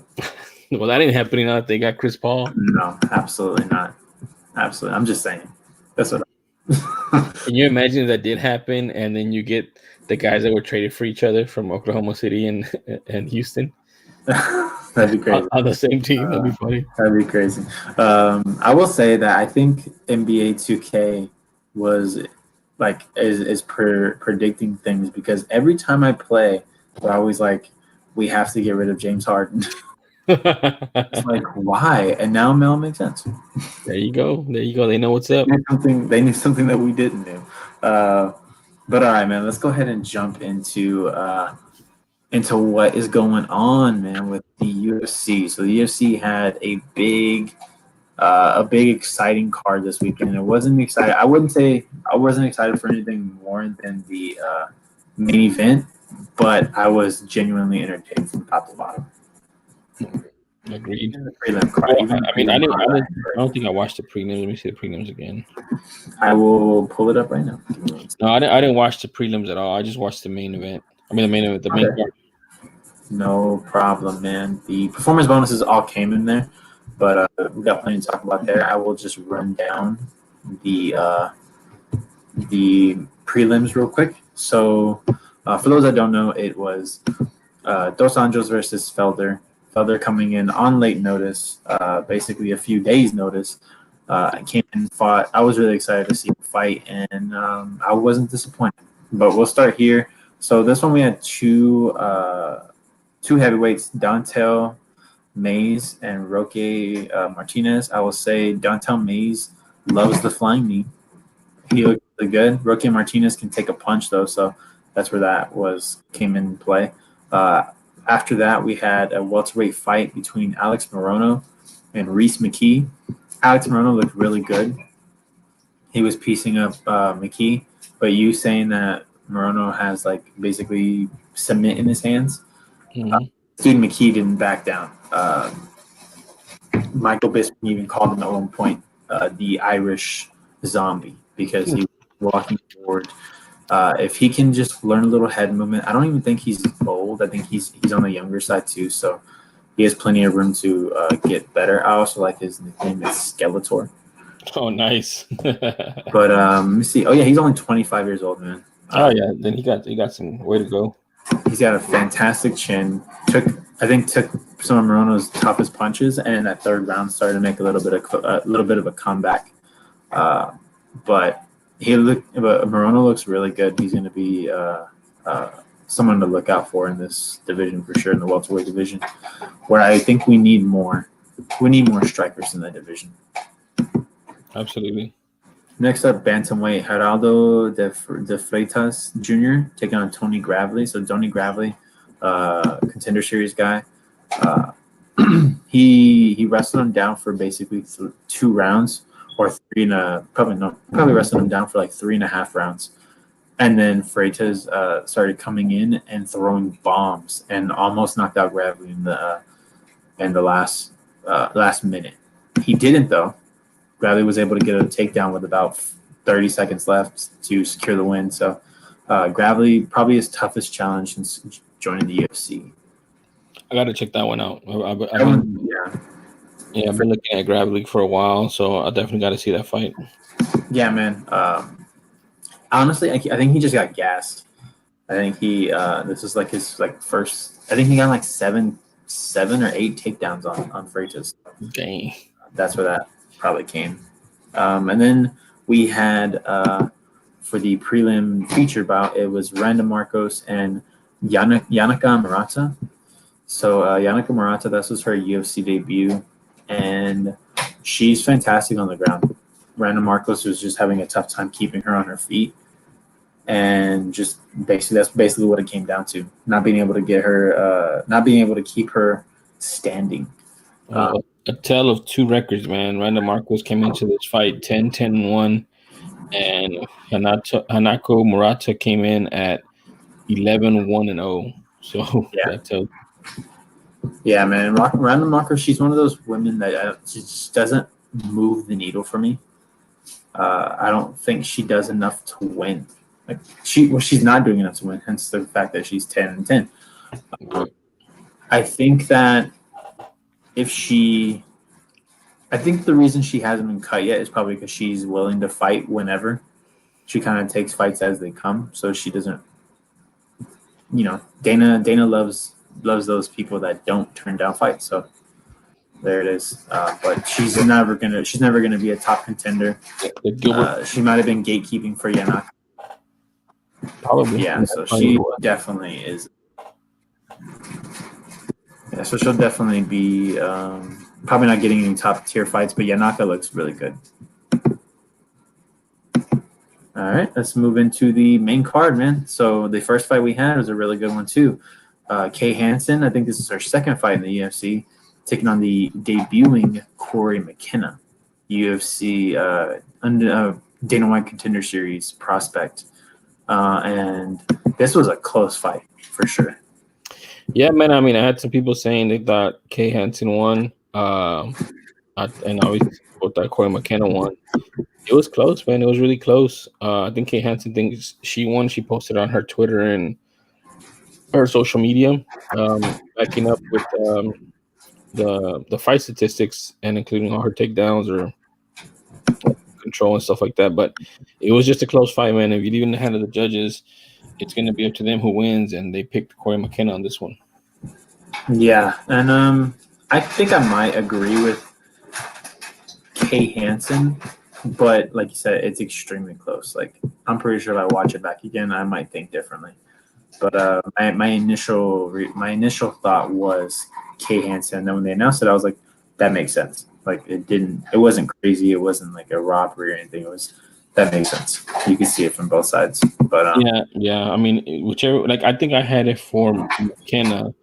well, that ain't happening now that they got Chris Paul. No, absolutely not. Absolutely, I'm just saying. That's what. Can you imagine if that did happen, and then you get the guys that were traded for each other from Oklahoma City and Houston? That'd be crazy. On the same team. That'd be funny. That'd be crazy. I will say that I think NBA 2K is predicting things, because every time I play, we're always like, we have to get rid of James Harden. It's like, why? And now Mel makes sense. There you go. They know what's up. They knew something that we didn't know. But all right, man, let's go ahead and jump into what is going on, man, with the UFC. So the UFC had a big exciting card this weekend. It wasn't exciting. I wouldn't say I wasn't excited for anything more than the main event, but I was genuinely entertained from top to bottom. Agreed. I don't think I watched the prelims. Let me see the prelims again. I will pull it up right now. No, I didn't watch the prelims at all. I just watched the main event. The main card. No problem, man. The performance bonuses all came in there, but we got plenty to talk about there. I will just run down the prelims real quick. So, for those that don't know, it was Dos Anjos versus Felder. Felder coming in on late notice, basically a few days' notice. I came and fought. I was really excited to see him fight, and I wasn't disappointed. But we'll start here. So this one we had two heavyweights, Dontel Mays and Roque Martinez. I will say Dontel Mays loves the flying knee. He looked really good. Roque Martinez can take a punch though, so that's where that came in play. After that, we had a welterweight fight between Alex Morono and Reese McKee. Alex Morono looked really good. He was piecing up McKee, but you saying that Morono has basically cement in his hands. Mm-hmm. Dude, McKee didn't back down. Michael Bisping even called him at one point the Irish zombie, because he was walking forward. If he can just learn a little head movement, I don't even think he's old. old. I think he's on the younger side too, so he has plenty of room to get better. I also like his nickname is Skeletor. Oh, nice. But let me see. Oh yeah, he's only 25 years old, man. Oh yeah, then he got some way to go. He's got a fantastic chin. Took some of Morono's toughest punches, and in that third round started to make a little bit of a comeback. But Morono looks really good. He's going to be someone to look out for in this division for sure, in the welterweight division, where I think we need more. We need more strikers in that division. Absolutely. Next up, bantamweight Geraldo de Freitas Jr. taking on Tony Gravely. So Tony Gravely, contender series guy, he wrestled him down for basically 2 rounds or probably wrestled him down for like 3.5 rounds, and then Freitas started coming in and throwing bombs and almost knocked out Gravely in the last minute. He didn't though. Gravely was able to get a takedown with about 30 seconds left to secure the win. So Gravely, probably his toughest challenge since joining the UFC. I got to check that one out. I've been looking at Gravely for a while, so I definitely got to see that fight. Yeah, man. Honestly, I think he just got gassed. I think this is like his first. I think he got like 7 or 8 takedowns on Freitas. Dang. That's where that probably came. And then we had for the prelim feature bout, it was Randa Marcos and Yanaka Murata. So Yanaka Murata, this was her UFC debut, and she's fantastic on the ground. Randa Marcos was just having a tough time keeping her on her feet, and just that's basically what it came down to. Not being able to keep her standing. A tale of 2 records, man. Randa Marcos came into this fight 10-10-1, and Hanako Murata came in at 11-1-0. So yeah, that tells. Yeah, man. Randa Marcos, she's one of those women that she just doesn't move the needle for me. I don't think she does enough to win. She's not doing enough to win. Hence the fact that she's 10-10. I think that I think the reason she hasn't been cut yet is probably because she's willing to fight whenever. She kind of takes fights as they come, so she doesn't. Dana loves those people that don't turn down fights. So there it is. But she's never gonna be a top contender. She might have been gatekeeping for Yanaka. Probably. Yeah, so she definitely is. Yeah, so she'll definitely be probably not getting any top tier fights, but Yanaka looks really good. All right, let's move into the main card, man. So the first fight we had was a really good one too. Kay Hansen, I think this is her second fight in the UFC, taking on the debuting Corey McKenna, UFC Dana White Contender Series prospect. And this was a close fight for sure. Yeah, man. I mean, I had some people saying they thought Kay Hansen won, and obviously thought Corey McKenna won. It was close, man. It was really close. I think Kay Hansen thinks she won. She posted on her Twitter and her social media, backing up with the fight statistics and including all her takedowns or control and stuff like that. But it was just a close fight, man. If you leave in the hand of the judges, it's going to be up to them who wins, and they picked Corey McKenna on this one. Yeah, and I think I might agree with Kay Hansen, but like you said, it's extremely close. Like, I'm pretty sure if I watch it back again, I might think differently. But my initial thought was Kay Hansen. And then when they announced it, I was like, that makes sense. Like, it wasn't crazy. It wasn't like a robbery or anything. That makes sense. You can see it from both sides. But yeah. I mean, whichever. Like, I think I had it for McKenna.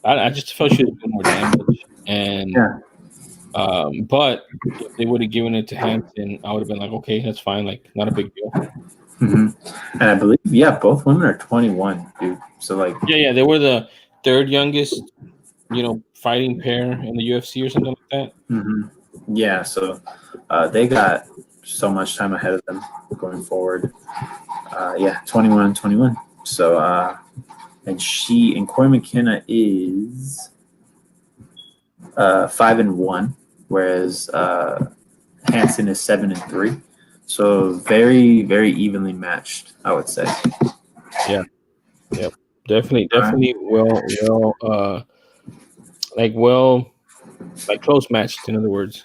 I just felt she was doing more damage, and but if they would have given it to Hansen, I would have been like, okay, that's fine. Like, not a big deal. Mm-hmm. And I believe, both women are 21, dude. So like, they were the third youngest, fighting pair in the UFC or something like that. Mm-hmm. Yeah, so they got so much time ahead of them going forward. 21. So and Corey McKenna is 5-1, whereas Hansen is 7-3. So very, very evenly matched, I would say. Yeah. Yep. Definitely close matched, in other words.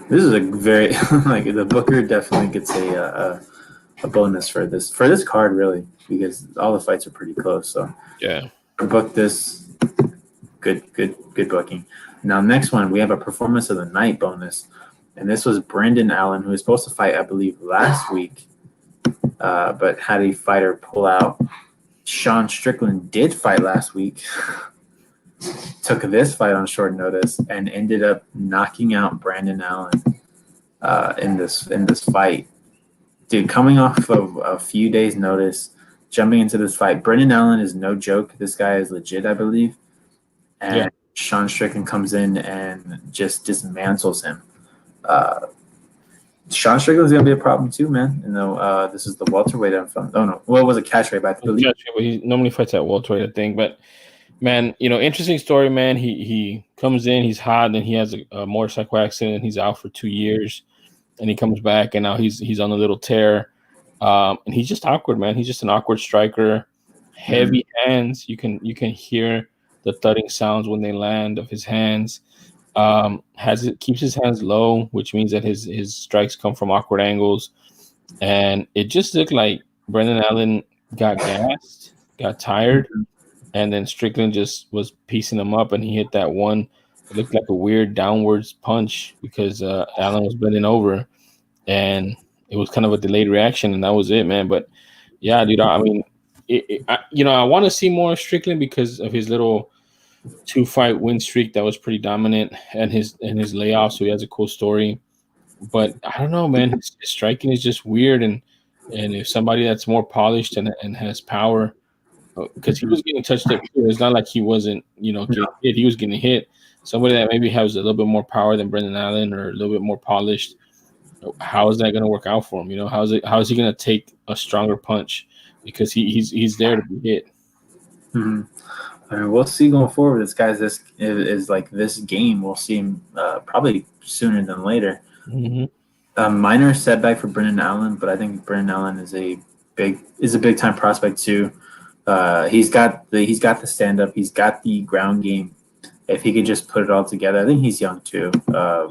This is a very like the Booker definitely gets a bonus for this card, really, because all the fights are pretty close. So yeah, book this. Good booking. Now, next one, we have a performance of the night bonus, and this was Brendan Allen, who was supposed to fight, I believe, last week, but had a fighter pull out. Sean Strickland did fight last week, took this fight on short notice, and ended up knocking out Brandon Allen in this fight. Dude, coming off of a few days' notice, jumping into this fight, Brendan Allen is no joke. This guy is legit, I believe. And Sean Strickland comes in and just dismantles him. Sean Strickland's gonna be a problem too, man. You know, this is the welterweight I'm from. Oh no, well, it was a catchweight, but I believe he normally fights at welterweight, I think. But man, interesting story, man. He comes in, he's hot, and he has a motorcycle accident, and he's out for 2 years, and he comes back, and now he's on a little tear, and he's just awkward, man. He's just an awkward striker, heavy hands. You can hear the thudding sounds when they land of his hands. Keeps his hands low, which means that his strikes come from awkward angles, and it just looked like Brendan Allen got gassed, got tired, and then Strickland just was piecing him up, and he hit that one. It looked like a weird downwards punch because Allen was bending over, and it was kind of a delayed reaction, and that was it, man. But yeah, dude, I mean, I want to see more Strickland because of his little 2-fight win streak that was pretty dominant, and his layoff. So he has a cool story, but I don't know, man. His striking is just weird, and if somebody that's more polished and has power, because he was getting touched up too. It's not like he wasn't, getting hit. He was getting hit. Somebody that maybe has a little bit more power than Brendan Allen or a little bit more polished. How is that going to work out for him? How is he going to take a stronger punch? Because he's there to be hit. Mm-hmm. I mean, we'll see going forward. This guy's this game. We'll see him probably sooner than later. Mm-hmm. A minor setback for Brendan Allen, but I think Brendan Allen is a big time prospect too. He's got the stand up. He's got the ground game. If he could just put it all together, I think he's young too. I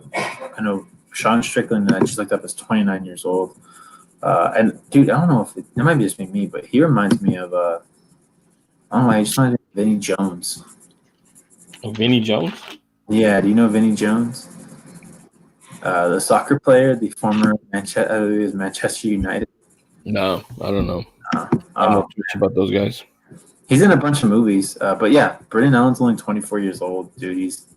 know Sean Strickland. I just looked up is 29 years old. And dude, I don't know if it might be just me, but he reminds me of I don't know. I just reminds me of Vinny Jones. Oh, Vinny Jones? Yeah. Do you know Vinny Jones? The soccer player, the former Manchester United. No, I don't know. I don't know too much about those guys. He's in a bunch of movies, but yeah, Brendan Allen's only 24 years old, dude. He's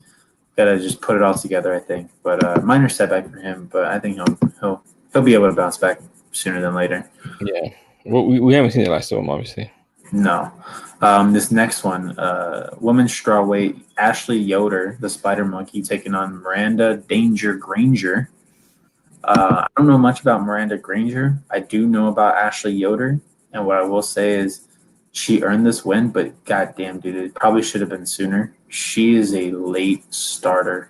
got to just put it all together, I think. But minor setback for him, but I think he'll be able to bounce back sooner than later. Yeah, well, we haven't seen the last of him, obviously. No. This next one, women's strawweight, Ashley Yoder, the Spider Monkey, taking on Miranda Danger Granger. I don't know much about Miranda Granger. I do know about Ashley Yoder, and what I will say is she earned this win, but goddamn, dude, it probably should have been sooner. She is a late starter,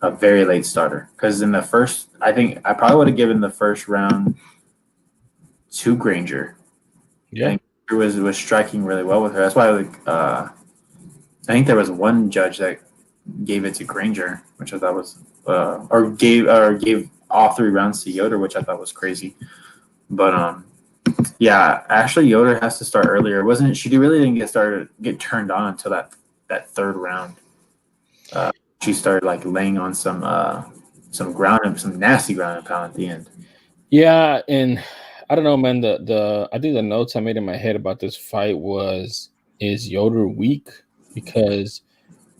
a very late starter. Because in the first, I think I probably would have given the first round to Granger. Yeah, Granger was striking really well with her. That's why I think there was one judge that gave it to Granger, which I thought was or gave all 3 rounds to Yoder, which I thought was crazy. But yeah, Ashley Yoder has to start earlier. She really didn't get turned on until that 3rd round. She started like laying on some ground and some nasty ground and pound at the end. Yeah, and I don't know, man. I think the notes I made in my head about this fight is Yoder weak because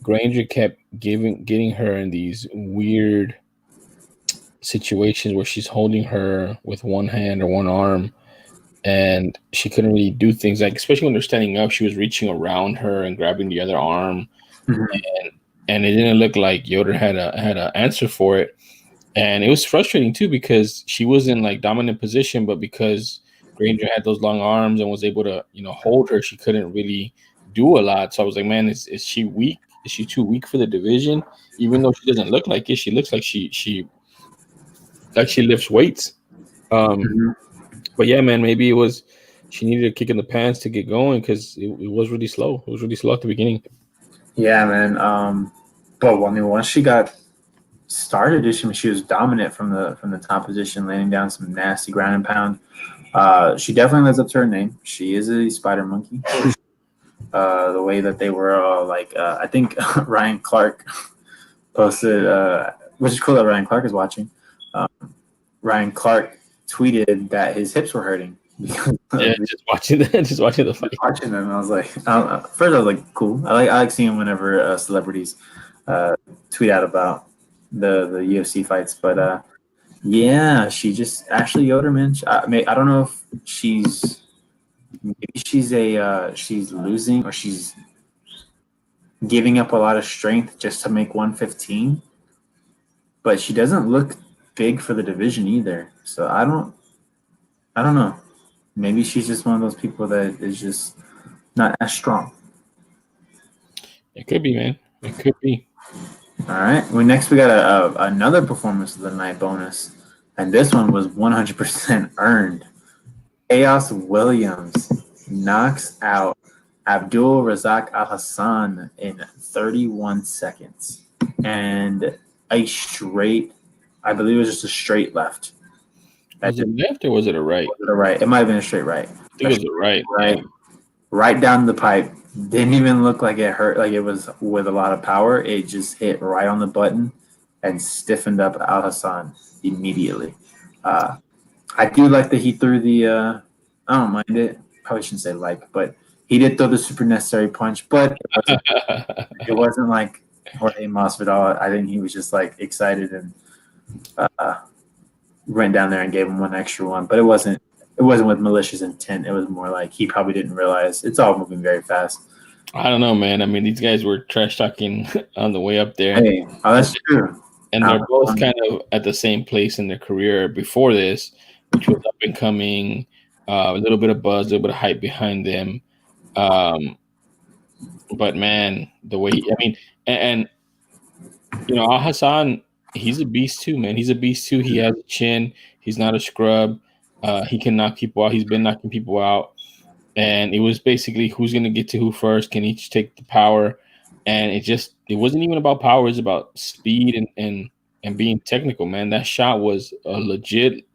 Granger kept getting her in these weird situations where she's holding her with one hand or one arm, and she couldn't really do things like, especially when they're standing up, she was reaching around her and grabbing the other arm, and it didn't look like Yoder had a answer for it, and it was frustrating too because she was in like dominant position, but because Granger had those long arms and was able to, hold her, she couldn't really do a lot. So I was like, man, is she weak? Is she too weak for the division? Even though she doesn't look like it, she looks like she lifts weights. Mhm. But yeah, man, maybe it was she needed a kick in the pants to get going because it was really slow. It was really slow at the beginning. Yeah, man. But I mean, once she got started, she was dominant from the top position, laying down some nasty ground and pound. She definitely lives up to her name. She is a spider monkey. The way that they were all like, I think Ryan Clark posted, which is cool that Ryan Clark is watching. Um, Ryan Clark tweeted that his hips were hurting because Yeah, just watching the fight. watching them. I was like, first I was like, cool. I like seeing whenever celebrities tweet out about the UFC fights, but yeah, she just Ashley Yoderman. I don't know if she's losing or she's giving up a lot of strength just to make 115, but she doesn't look big for the division either. So I don't know. Maybe she's just one of those people that is just not as strong. It could be, man. It could be. All right. Well, next we got another performance of the night bonus, and this one was 100% earned. Chaos Williams knocks out Abdul Razak Al Hassan in 31 seconds, and a straight. I believe it was just a straight left. Was it left or was it a right? Was it a right? It might have been a straight right. I think it was a right. Right. Right down the pipe. Didn't even look like it hurt, like it was with a lot of power. It just hit right on the button and stiffened up Al Hassan immediately. I do like that he threw the. I don't mind it. Probably shouldn't say like, but he did throw the super necessary punch. But it wasn't like Jorge Masvidal. I think he was just like excited and ran down there and gave him one extra one. But it wasn't. It wasn't with malicious intent. It was more like he probably didn't realize it's all moving very fast. I don't know, man. I mean, these guys were trash talking on the way up there. Hey, that's true. And they're both kind of at the same place in their career before this, which was up and coming, a little bit of buzz, a little bit of hype behind them. But man, the way and Al Hassan, he's a beast too, man. He's a beast too. He has a chin. He's not a scrub. He can knock people out. He's been knocking people out. And it was basically who's going to get to who first, can each take the power. And it wasn't even about power. It was about speed and being technical, man. That shot was a legit,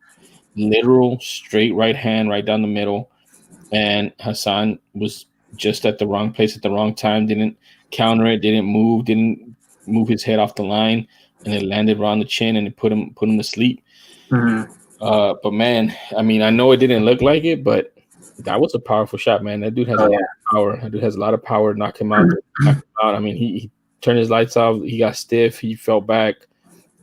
literal, straight right hand right down the middle. And Hassan was just at the wrong place at the wrong time. Didn't counter it. Didn't move his head off the line. And it landed right on the chin and it put him to sleep. Mm-hmm. But man, I mean, I know it didn't look like it, but that was a powerful shot, man. That dude has a lot of power. That dude has a lot of power to knock him out. I mean, he turned his lights off. He got stiff. He fell back.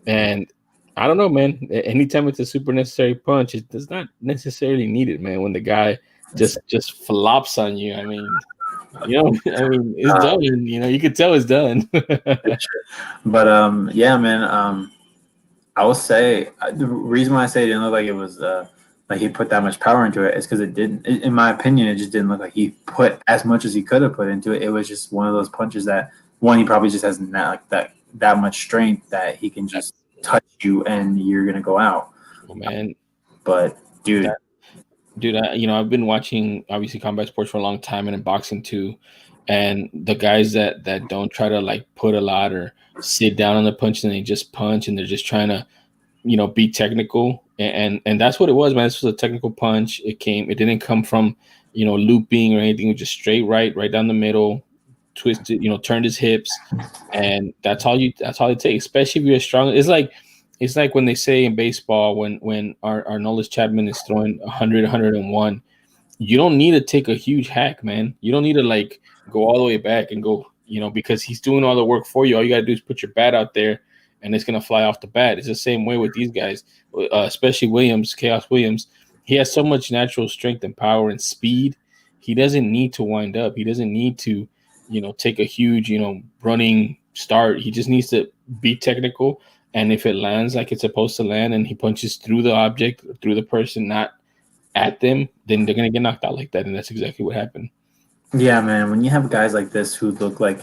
And I don't know, man. Anytime it's a super necessary punch, it does not necessarily need it, man. When the guy just flops on you, I mean, it's done. You could tell it's done. But yeah, man. I will say the reason why I say it didn't look like it was like he put that much power into it is because it didn't. In my opinion, it just didn't look like he put as much as he could have put into it. It was just one of those punches that he probably just has not like that much strength that he can just touch you and you're gonna go out. Oh, man. But dude, I've been watching obviously combat sports for a long time and in boxing too. And the guys that don't try to like put a lot or sit down on the punch and they just punch and they're just trying to, be technical. And that's what it was, man. This was a technical punch. It didn't come from, looping or anything. It was just straight right down the middle, twisted, turned his hips. And that's all it takes, especially if you're strong. It's like when they say in baseball, when our Nolan Chapman is throwing 100, 101, you don't need to take a huge hack, man. You don't need to like go all the way back and go, because he's doing all the work for you. All you got to do is put your bat out there and it's going to fly off the bat. It's the same way with these guys, especially Chaos Williams. He has so much natural strength and power and speed. He doesn't need to wind up. He doesn't need to, take a huge, running start. He just needs to be technical. And if it lands like it's supposed to land and he punches through the object, through the person, not at them, then they're gonna get knocked out like that, and that's exactly what happened. Yeah, man. When you have guys like this who look like,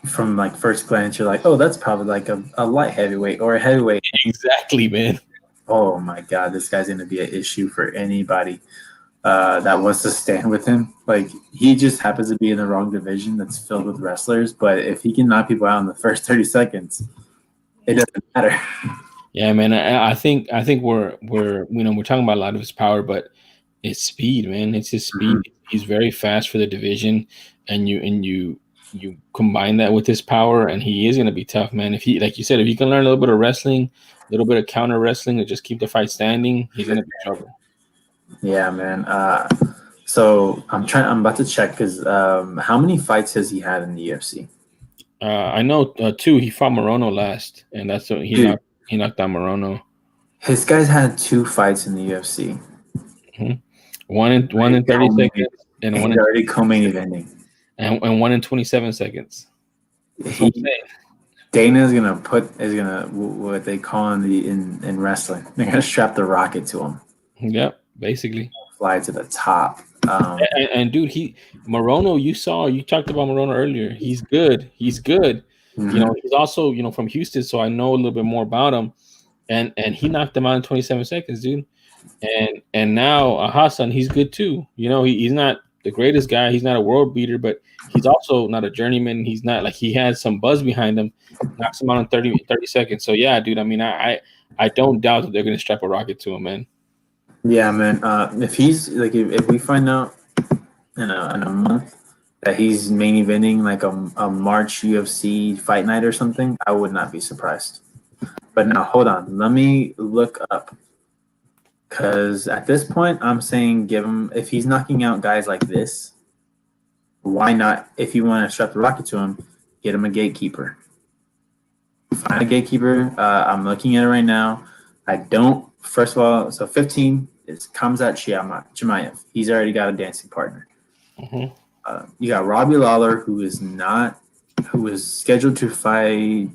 from like first glance, you're like, oh, that's probably like a light heavyweight or a heavyweight. Exactly, man. Oh my God, this guy's gonna be an issue for anybody that wants to stand with him. Like, he just happens to be in the wrong division that's filled with wrestlers. But if he can knock people out in the first 30 seconds, it doesn't matter. Yeah, man. I think we're we're talking about a lot of his power, but it's speed, man. It's his speed. Mhm. He's very fast for the division, and you combine that with his power, and he is going to be tough, man. If he, like you said, if he can learn a little bit of wrestling, a little bit of counter wrestling, to just keep the fight standing, he's going to be trouble. Yeah, man. So I'm about to check because how many fights has he had in the UFC? I know 2. He fought Morono last, and that's what he knocked out Morono. His guy's had 2 fights in the UFC. Mm-hmm. One in 30 seconds, and one already co-main eventing, and one in 27 seconds. Dana is gonna what they call in wrestling. They're gonna strap the rocket to him. Yep, basically Fly to the top. And dude, Morono, you talked about Morono earlier. He's good. Mm-hmm. You know, he's also from Houston, so I know a little bit more about him. And he knocked him out in 27 seconds, dude. And now Hassan, he's good too. You know, he's not the greatest guy. He's not a world beater, but he's also not a journeyman. He's not like, he has some buzz behind him. Knocks him out in 30 seconds. So yeah, dude. I mean, I don't doubt that they're gonna strap a rocket to him, man. Yeah, man. If he's like, if we find out in a month that he's main eventing like a March UFC fight night or something, I would not be surprised. But now, hold on. Let me look up. Because at this point, I'm saying give him, if he's knocking out guys like this, why not, if you want to strap the rocket to him, get him a gatekeeper. Find a gatekeeper. I'm looking at it right now. First of all, so 15 is Khamzat Chimaev. He's already got a dancing partner. Mm-hmm. You got Robbie Lawler, who is scheduled to fight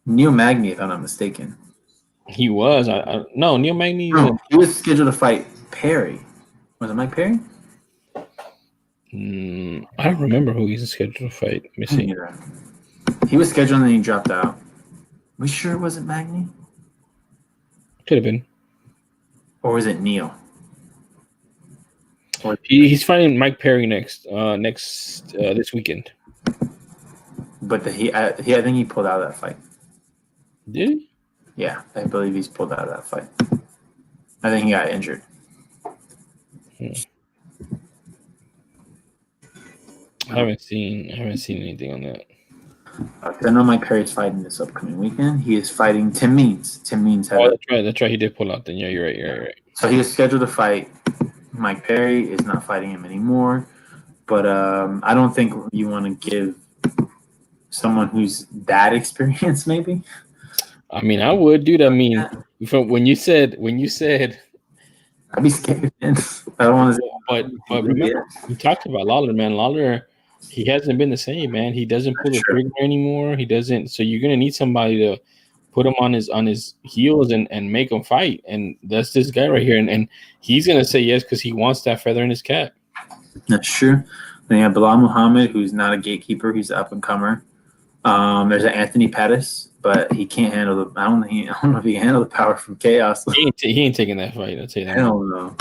Neil Magny, if I'm not mistaken. He was. No, Neil Magny. No, he was scheduled to fight Perry. Was it Mike Perry? I don't remember who he's scheduled to fight. Let me see. He was scheduled and then he dropped out. We sure it wasn't Magny? Could have been. Or was it Neil? He's fighting Mike Perry next this weekend. But I think he pulled out of that fight. Did he? Yeah, I believe he's pulled out of that fight. I think he got injured. I haven't seen anything on that. I know Mike Perry's fighting this upcoming weekend. He is fighting Tim Means. Tim Means. That's right. He did pull out. Then yeah, you're right. So he was scheduled to fight Mike Perry. Is not fighting him anymore. But I don't think you want to give someone who's that experienced, maybe. I mean, I would, dude. I mean, when you said, I'd be scared. I don't want to say. But remember, we talked about Lawler, man. Lawler, he hasn't been the same, man. He doesn't pull the trigger anymore. He doesn't. So you're gonna need somebody to put him on his heels and make him fight. And that's this guy right here. And he's gonna say yes because he wants that feather in his cap. That's true. Then you have Bilal Muhammad, who's not a gatekeeper. He's an up and comer. There's an Anthony Pettis, but he can't handle the. I don't know if he can handle the power from Chaos. He ain't taking that fight. I'll tell you that. I don't know.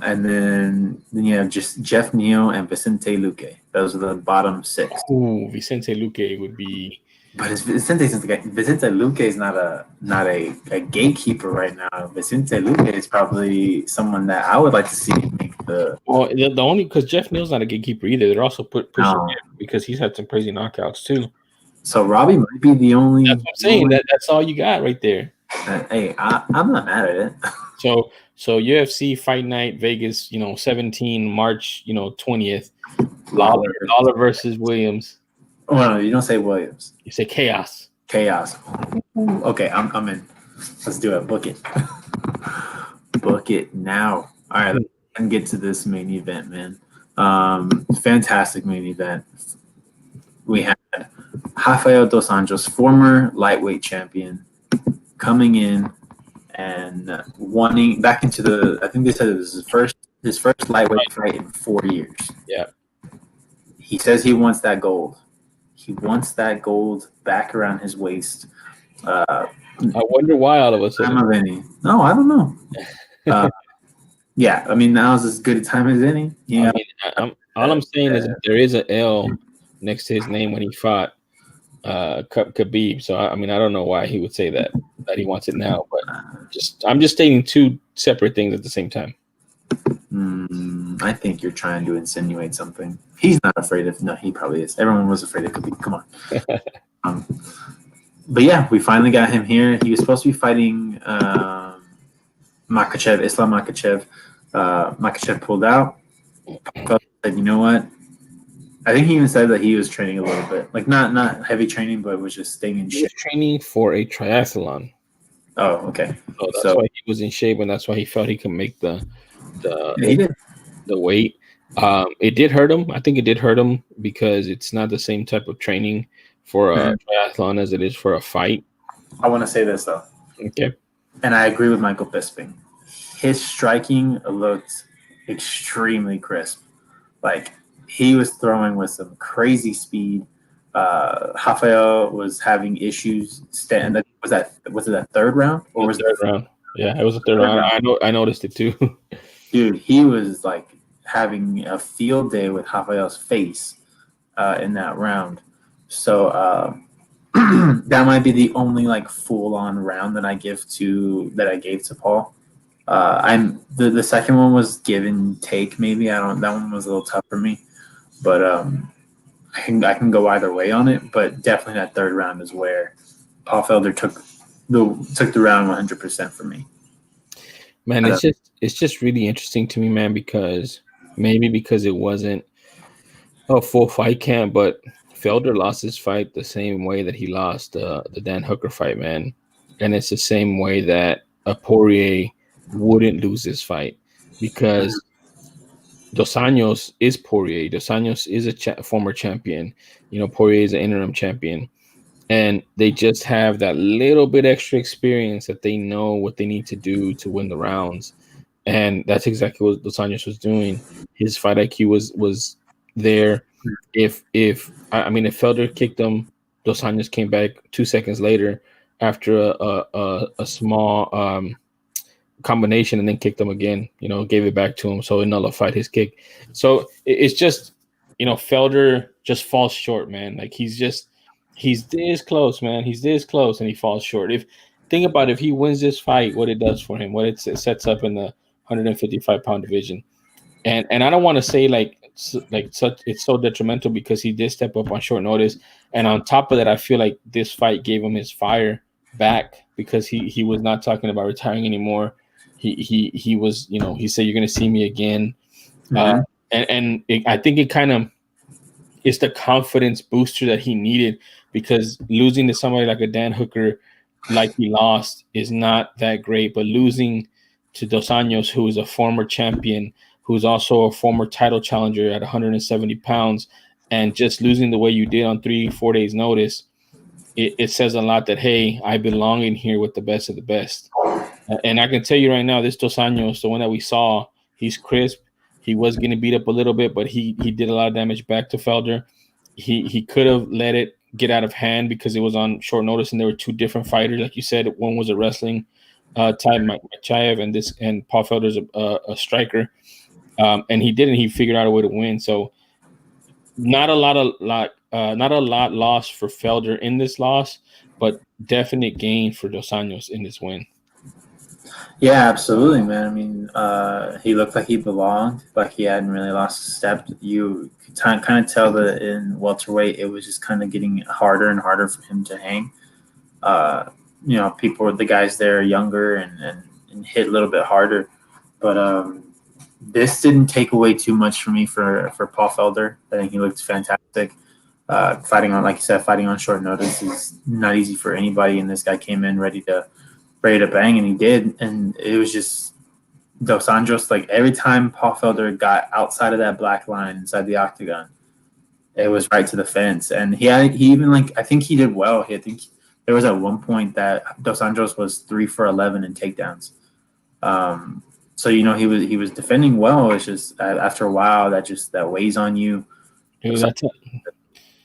And then you have just Jeff Neal and Vicente Luque. Those are the bottom 6. Ooh, Vicente Luque would be. But Vicente Luque is not a gatekeeper right now. Vicente Luque is probably someone that I would like to see make the. Well, the only because Jeff Neal's not a gatekeeper either. They're also pushing him because he's had some crazy knockouts too. So Robbie might be the only. That's what I'm saying. That's all you got right there. Hey, I'm not mad at it. So UFC Fight Night Vegas, 17 March, 20th. Lawler versus Williams. Oh no, you don't say Williams. You say Chaos. Okay, I'm in. Let's do it. Book it. Book it now. All right, let's get to this main event, man. Fantastic main event. We had Rafael dos Anjos, former lightweight champion, coming in and wanting back into the. I think they said it was his first lightweight fight in 4 years. Yeah. He says he wants that gold. He wants that gold back around his waist. I wonder why all of a sudden. Time of any? No, I don't know. Yeah, I mean now's as good a time as any. Yeah. I mean, all I'm saying is that there is an L next to his name when he fought Khabib. So I mean, I don't know why he would say that he wants it now, but I'm just stating two separate things at the same time. I think you're trying to insinuate something. He's not afraid of. No, he probably is. Everyone was afraid of Khabib. Come on. But yeah, we finally got him here. He was supposed to be fighting Islam Makhachev. Makhachev pulled out. Said, you know what? I think he even said that he was training a little bit, like not heavy training, but was just staying in shape. He was training for a triathlon. Oh, okay. So that's why he was in shape, and that's why he felt he could make the weight. It did hurt him. I think it did hurt him because it's not the same type of training for a triathlon as it is for a fight. I want to say this though. Okay. And I agree with Michael Bisping. His striking looked extremely crisp. Like he was throwing with some crazy speed. Rafael was having issues. Was it that third round or was it third round? Yeah, it was a third round. I noticed it too. Dude, he was like having a field day with Rafael's face in that round. So that might be the only like full on round that I gave to Paul. The second one was give and take. Maybe that one was a little tough for me, but I can go either way on it. But definitely that third round is where Paul Felder took the round 100% for me. Man, it's just really interesting to me, man, because it wasn't a full fight camp, but Felder lost his fight the same way that he lost the Dan Hooker fight, man, and it's the same way that a Poirier wouldn't lose this fight because Dos Anjos is Poirier. Dos Anjos is a former champion. You know, Poirier is an interim champion. And they just have that little bit extra experience that they know what they need to do to win the rounds. And that's exactly what Dos Anjos was doing. His fight IQ was there. If Felder kicked him, Dos Anjos came back 2 seconds later after a small combination and then kicked him again, gave it back to him. So it nullified his kick. So it's just, Felder just falls short, man. Like he's this close, man. He's this close and he falls short. Think about if he wins this fight, what it does for him, what it sets up in the 155-pound division. And I don't want to say it's so detrimental because he did step up on short notice. And on top of that, I feel like this fight gave him his fire back because he was not talking about retiring anymore. He was, he said, "You're going to see me again." Mm-hmm. I think it kind of is the confidence booster that he needed because losing to somebody like a Dan Hooker, like he lost, is not that great. But losing to Dos Anjos, who is a former champion, who's also a former title challenger at 170 pounds, and just losing the way you did on 3-4 days notice, it says a lot that, hey, I belong in here with the best of the best. And I can tell you right now, this Dos Anjos, the one that we saw, he's crisp. He was getting beat up a little bit, but he did a lot of damage back to Felder. He could have let it get out of hand because it was on short notice, and there were two different fighters. Like you said, one was a wrestling type, Makhachev, and Paul Felder's a striker. And he didn't. He figured out a way to win. So not a lot lost for Felder in this loss, but definite gain for Dos Anjos in this win. Yeah, absolutely, man. I mean, he looked like he belonged, like he hadn't really lost a step. You could kind of tell that in welterweight, it was just kind of getting harder and harder for him to hang. The guys there are younger and hit a little bit harder. But this didn't take away too much for me for Paul Felder. I think he looked fantastic. Fighting on short notice is not easy for anybody, and this guy came in ready to bang, and he did. And it was just Dos Anjos, like every time Paul Felder got outside of that black line inside the octagon, it was right to the fence. And I think he did well. I think there was at one point that Dos Anjos was 3 for 11 in takedowns. So he was defending well. It's just after a while that weighs on you. Dude, that's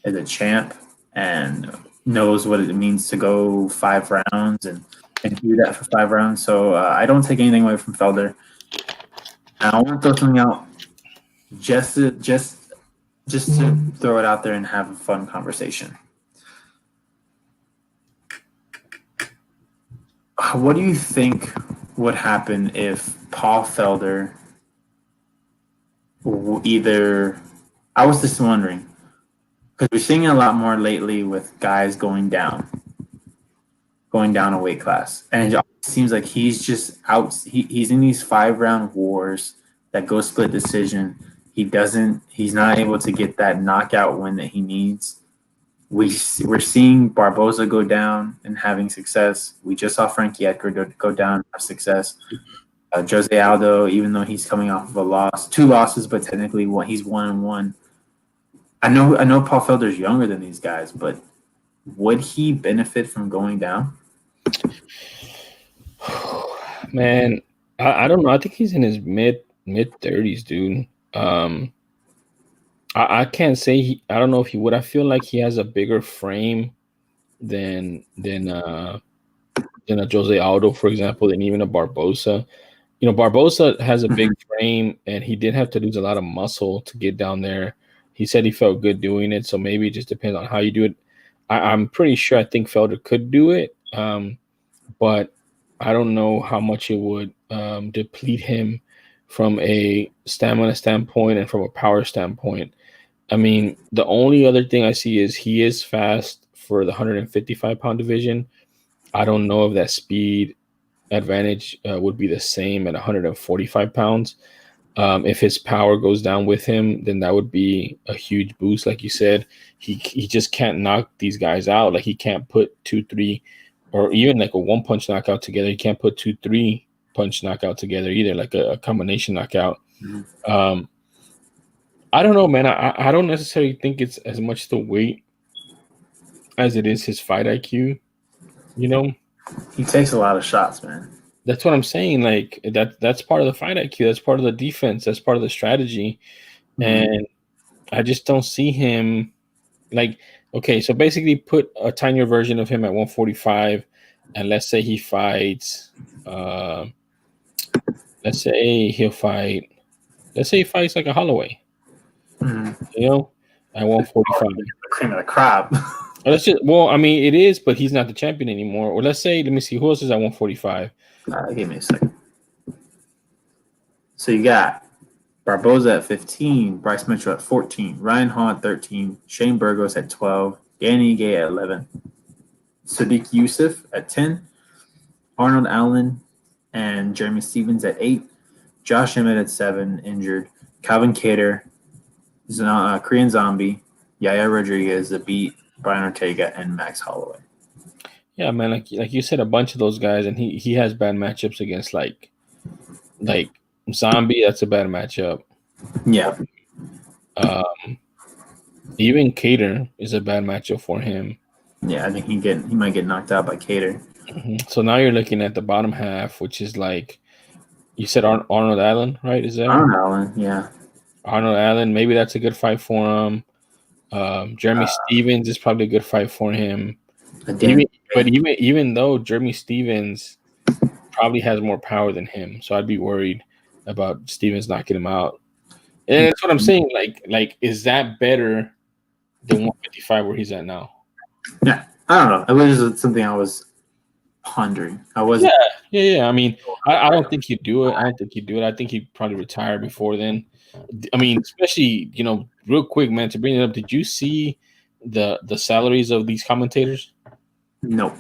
As a champ and knows what it means to go 5 rounds and do that for 5 rounds. So I don't take anything away from Felder. And I want to throw something out just to throw it out there and have a fun conversation. What do you think would happen if Paul Felder I was just wondering, because we're seeing it a lot more lately with guys going down a weight class. And it seems like he's just out. He's in these 5-round wars that go split decision. He's not able to get that knockout win that he needs. We're seeing Barboza go down and having success. We just saw Frankie Edgar go down and have success. Jose Aldo, even though he's coming off of a loss, 2 losses, but technically he's 1-1. I know Paul Felder's younger than these guys, but would he benefit from going down? Man, I don't know. I think he's in his mid 30s, dude. I can't say I don't know if he would. I feel like he has a bigger frame than a Jose Aldo, for example, than even a Barboza. Barboza has a big frame, and he did have to lose a lot of muscle to get down there. He said he felt good doing it, so maybe it just depends on how you do it. I'm pretty sure I think Felder could do it, but I don't know how much it would deplete him from a stamina standpoint and from a power standpoint. I mean, the only other thing I see is he is fast for the 155-pound division. I don't know if that speed advantage would be the same at 145 pounds. If his power goes down with him, then that would be a huge boost. Like you said, he just can't knock these guys out. Like he can't put 2-3 or even like a 1-punch knockout together. He can't put 2-3 punch knockout together either, like a combination knockout. Mm-hmm. I don't know, man. I don't necessarily think it's as much the weight as it is his fight IQ. He takes a lot of shots, man. That's what I'm saying. Like that's part of the fight IQ. That's part of the defense. That's part of the strategy. Mm-hmm. And I just don't see him like, okay, so basically put a tinier version of him at 145, and let's say he fights let's say he fights like a Holloway. Mm-hmm. At 145. The cream of the crop. I mean, it is, but he's not the champion anymore. Or let me see, who else is at 145? Give me a second. So you got Barboza at 15, Bryce Mitchell at 14, Ryan Hall at 13, Shane Burgos at 12, Danny Gay at 11, Sadiq Youssef at 10, Arnold Allen and Jeremy Stevens at 8, Josh Emmett at 7, injured, Calvin Kattar, Korean Zombie, Yaya Rodriguez, Zabit, Brian Ortega, and Max Holloway. Yeah, man, like you said, a bunch of those guys, and he has bad matchups against like Zombie. That's a bad matchup. Yeah. Even Kattar is a bad matchup for him. Yeah, I think he might get knocked out by Kattar. Mm-hmm. So now you're looking at the bottom half, which is like you said, Arnold Allen, right? Is that Arnold Allen? Yeah. Arnold Allen, maybe that's a good fight for him. Jeremy Stevens is probably a good fight for him. Even though Jeremy Stevens probably has more power than him, so I'd be worried about Stevens knocking him out. And that's what I'm saying. Like, is that better than 155 where he's at now? Yeah, I don't know. It was just something I was pondering. Yeah. I mean, I don't think he'd do it. I think he'd probably retire before then. I mean, especially, real quick, man, to bring it up, did you see the salaries of these commentators? No.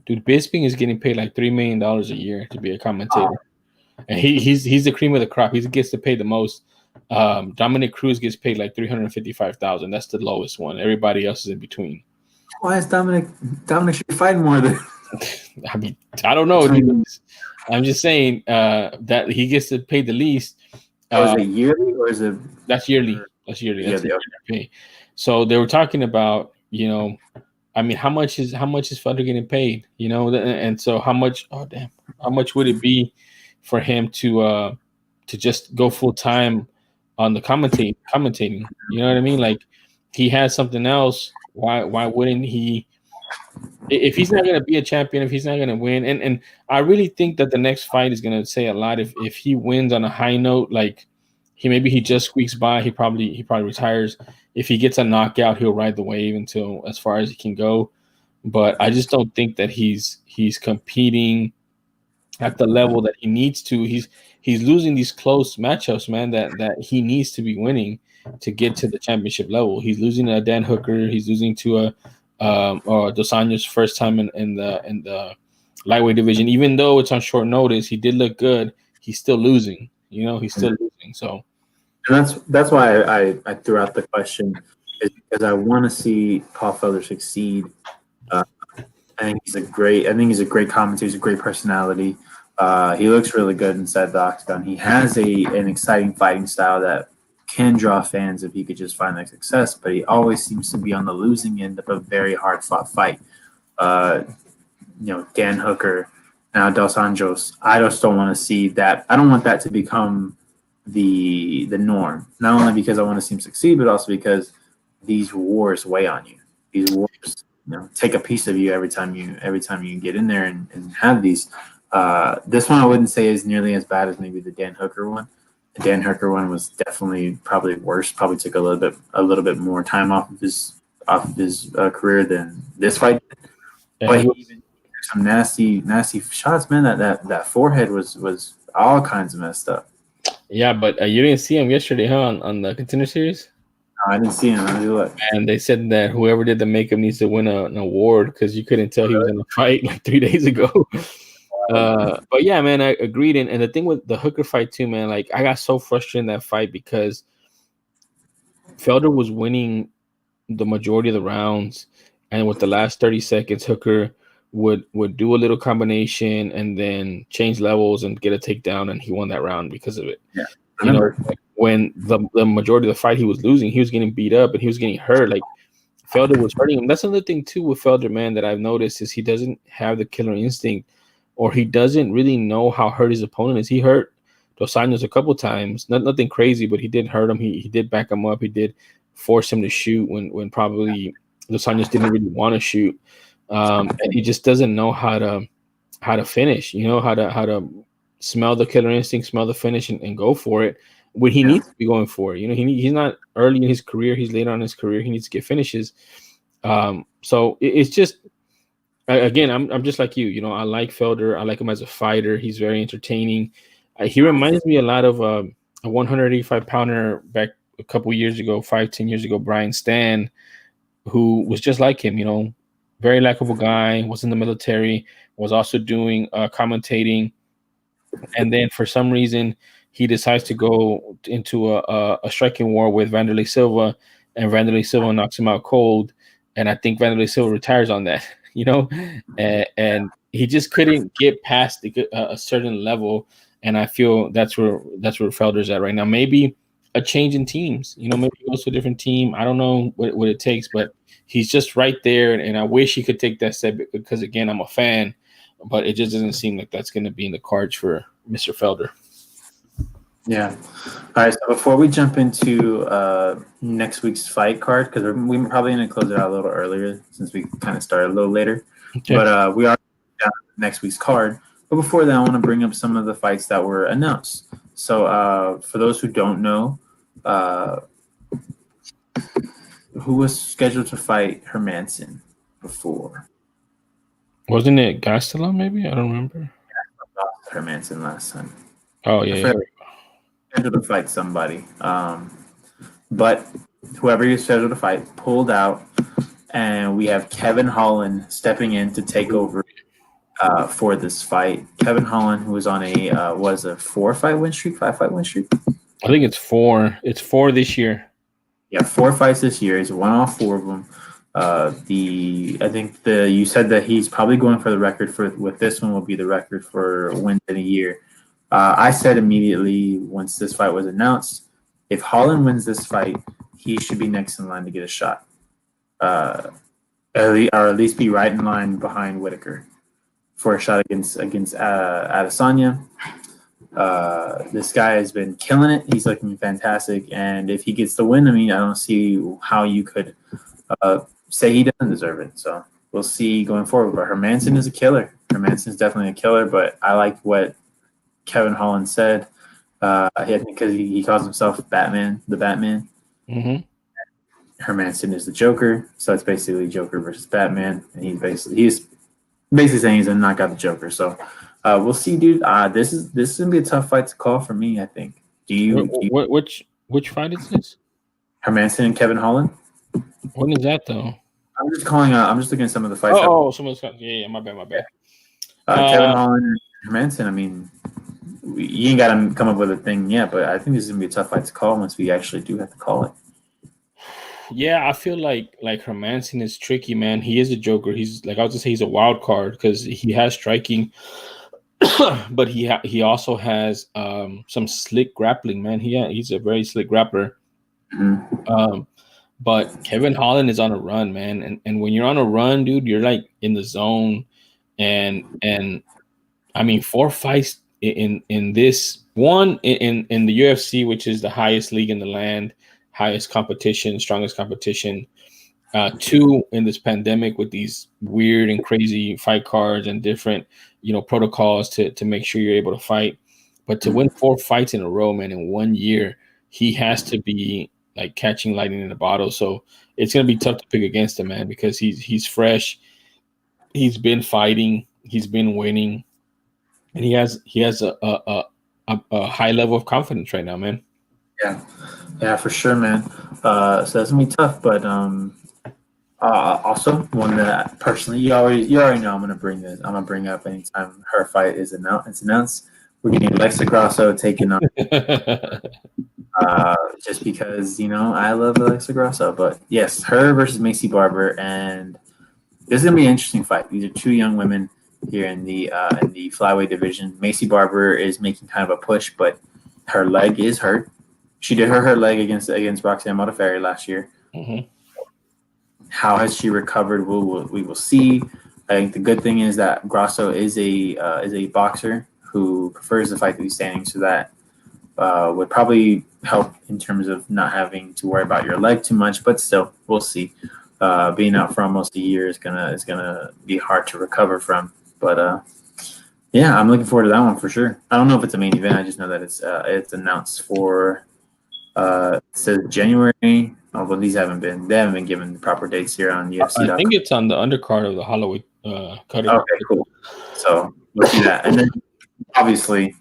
Dude, Bisping is getting paid like $3 million a year to be a commentator. And he's the cream of the crop. He gets to pay the most. Dominic Cruz gets paid like $355,000. That's the lowest one. Everybody else is in between. Why is Dominic should be fighting more than I mean, I don't know. Dude. I'm just saying that he gets to pay the least. Is it yearly or is it? That's yearly. That's yearly. That's yearly pay. So they were talking about, I mean, how much is Felder getting paid? You know, and so how much? Oh damn, how much would it be for him to just go full time on the commentating? You know what I mean? Like he has something else. Why wouldn't he? If he's not going to be a champion, if he's not going to win, and I really think that the next fight is going to say a lot. If he wins on a high note, like he just squeaks by, he probably retires. If he gets a knockout, he'll ride the wave until as far as he can go. But I just don't think that he's competing at the level that he needs to. He's losing these close matchups, man. That he needs to be winning to get to the championship level. He's losing to Dan Hooker. He's losing to or Dos Anjos first time in the lightweight division. Even though it's on short notice, he did look good. He's still losing. You know, he's still losing. So, and that's why I threw out the question, is because I want to see Paul Felder succeed. I think he's a great commentator. He's a great personality. He looks really good inside the octagon. He has an exciting fighting style that can draw fans if he could just find that success. But he always seems to be on the losing end of a very hard fought fight. Dan Hooker, now Dos Anjos. I just don't want to see that. I don't want that to become the norm. Not only because I want to see him succeed, but also because these wars weigh on you. These wars, take a piece of you every time you get in there and have these. This one I wouldn't say is nearly as bad as maybe the Dan Hooker one. The Dan Hooker one was definitely probably worse. Probably took a little bit more time off of his career than this fight. yeah, But he even took some nasty shots, man. That forehead was all kinds of messed up. yeah, but you didn't see him yesterday, huh? On the Contender Series. I didn't see him. And they said that whoever did the makeup needs to win an award because you couldn't tell he was in a fight like 3 days ago. But yeah, man, I agreed. And the thing with the Hooker fight too, man, like I got so frustrated in that fight because Felder was winning the majority of the rounds, and with the last 30 seconds, Hooker would do a little combination and then change levels and get a takedown, and he won that round because of it. Yeah, you know, when the majority of the fight he was losing, he was getting beat up and he was getting hurt. Like Felder was hurting him. That's another thing too with Felder, man, that I've noticed is he doesn't have the killer instinct, or he doesn't really know how hurt his opponent is. He hurt Dos Anjos a couple times, nothing crazy, but he did hurt him. He did back him up. He did force him to shoot when probably Dos Anjos didn't really want to shoot, and he just doesn't know how to finish. How to smell the killer instinct, smell the finish, and go for it when he needs to be going for it. He's not early in his career. He's late on in his career. He needs to get finishes. So it's just, again, I'm just like you. I like Felder. I like him as a fighter. He's very entertaining. He reminds me a lot of a 185-pounder back a couple years ago, 5-10 years ago, Brian Stan, who was just like him. Very likable guy, was in the military, was also doing commentating. And then for some reason, he decides to go into a striking war with Wanderlei Silva, and Wanderlei Silva knocks him out cold. And I think Wanderlei Silva retires on that, and he just couldn't get past a certain level. And I feel that's where Felder's at right now. Maybe a change in teams, maybe he goes to a different team. I don't know what it takes, but he's just right there. And I wish he could take that step because, again, I'm a fan, but it just doesn't seem like that's going to be in the cards for Mr. Felder. Yeah. All right. So before we jump into next week's fight card, because we're probably going to close it out a little earlier since we kind of started a little later. Okay. But we are down next week's card. But before that, I want to bring up some of the fights that were announced. So for those who don't know, who was scheduled to fight Hermanson before? Wasn't it Gastelum, maybe? I don't remember. Hermanson last time. Oh, yeah. Scheduled to fight somebody. But whoever he was scheduled to fight pulled out, and we have Kevin Holland stepping in to take over for this fight. Kevin Holland, who was on a 4-fight win streak, 5-fight win streak? I think it's 4. It's 4 this year. Yeah, 4 fights this year. He's won all 4 of them. You said that he's probably going for the record with this one will be the record for wins in a year. I said immediately once this fight was announced, if Holland wins this fight, he should be next in line to get a shot. at least be right in line behind Whitaker for a shot against Adesanya. This guy has been killing it. He's looking fantastic, and if he gets the win, I mean, I don't see how you could say he doesn't deserve it. So we'll see going forward. But Hermanson is a killer. Hermanson is definitely a killer. But I like what Kevin Holland said. Because he calls himself Batman, the Batman. Mm-hmm. Hermanson is the Joker, so it's basically Joker versus Batman, and he's basically saying he's gonna knock out the Joker. So we'll see, dude. This is gonna be a tough fight to call for me. I think. Which fight is this? Hermanson and Kevin Holland. When is that though? I'm just looking at some of the fights. Someone's got. Yeah, my bad. Kevin Holland and Hermanson. I mean, you ain't got to come up with a thing yet, but I think this is gonna be a tough fight to call once we actually do have to call it. Yeah, I feel like Hermanson is tricky, man. He is a Joker. He's like I was gonna say he's a wild card because he has striking, but he also has some slick grappling, man. He's a very slick grappler. Mm-hmm. But Kevin Holland is on a run, man. And when you're on a run, dude, you're like in the zone. And I mean, 4 fights in this one in the UFC, which is the highest league in the land, highest competition, strongest competition. 2 in this pandemic with these weird and crazy fight cards and different, protocols to make sure you're able to fight. But to win 4 fights in a row, man, in 1 year, he has to be like catching lightning in a bottle. So it's gonna be tough to pick against him, man, because he's fresh. He's been fighting. He's been winning, and he has a high level of confidence right now, man. Yeah, for sure, man. So that's gonna be tough, but also one that personally you already know I'm gonna bring up anytime her fight is announced. We're getting Alexa Grasso taking on just because I love Alexa Grasso. But yes, her versus Macy Barber, and this is gonna be an interesting fight. These are 2 young women here in the flyweight division. Macy Barber is making kind of a push, but her leg is hurt. She did hurt her leg against Roxanne Modafferi last year. Mm-hmm. How has she recovered? We will see. I think the good thing is that Grasso is a boxer who prefers to fight through standing, so that would probably help in terms of not having to worry about your leg too much. But still, we'll see. Being out for almost a year is gonna be hard to recover from. But yeah, I'm looking forward to that one for sure. I don't know if it's a main event. I just know that it's announced for it says January. Oh, well, they haven't been given the proper dates here on UFC. I think it's on the undercard of the Holloway card. Okay, cool. So we'll see that, and then obviously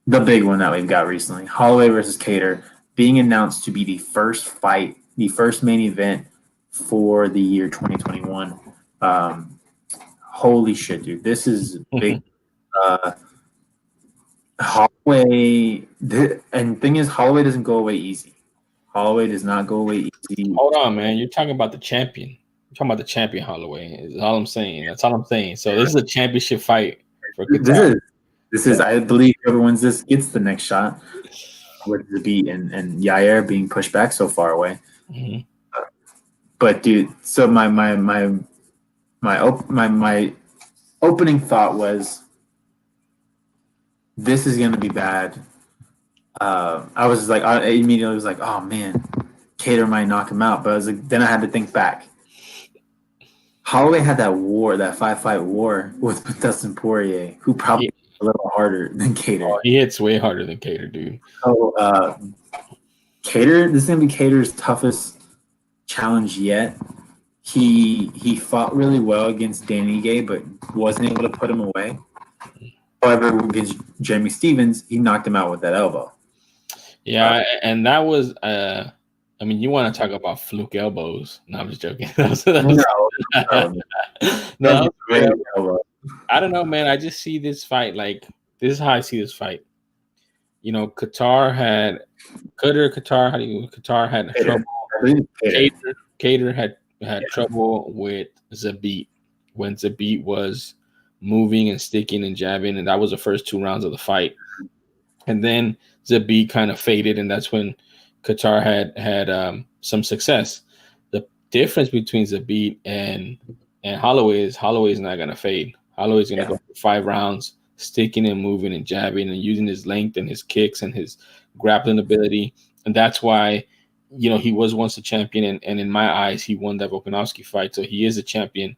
the big one that we've got recently, Holloway versus Kattar, being announced to be the first fight, the first main event for the year 2021. Holy shit, dude! This is big. Holloway, and thing is, Holloway doesn't go away easy. Holloway does not go away easy. Hold on, man. You're talking about the champion. You're talking about the champion Holloway. Is all I'm saying. That's all I'm saying. So this is a championship fight for Kattar. This is. I believe whoever wins this gets the next shot. With the beat and Yair being pushed back so far away. Mm-hmm. But dude, so my opening thought was, this is gonna be bad. I was like, I immediately was like, oh man, Kattar might knock him out. But I was like, then I had to think back. Holloway had that 5-fight war with Dustin Poirier, who probably a little harder than Kattar. Oh, he hits way harder than Kattar, dude. So Kattar, this is gonna be Kattar's toughest challenge yet. He fought really well against Danny Gay, but wasn't able to put him away. However, against Jeremy Stevens, he knocked him out with that elbow. Yeah, and that was I mean, you want to talk about fluke elbows. No, I'm just joking. No, I don't know, man. I just see this fight like this is how I see this fight. Kattar had trouble. Kattar had trouble with Zabit when Zabit was moving and sticking and jabbing, and that was the first 2 rounds of the fight. And then Zabit kind of faded, and that's when Kattar had some success. The difference between Zabit and And Holloway is not gonna fade. Holloway's gonna go for 5 rounds, sticking and moving and jabbing and using his length and his kicks and his grappling ability. And that's why, he was once a champion, and in my eyes, he won that Volkanovski fight. So he is a champion.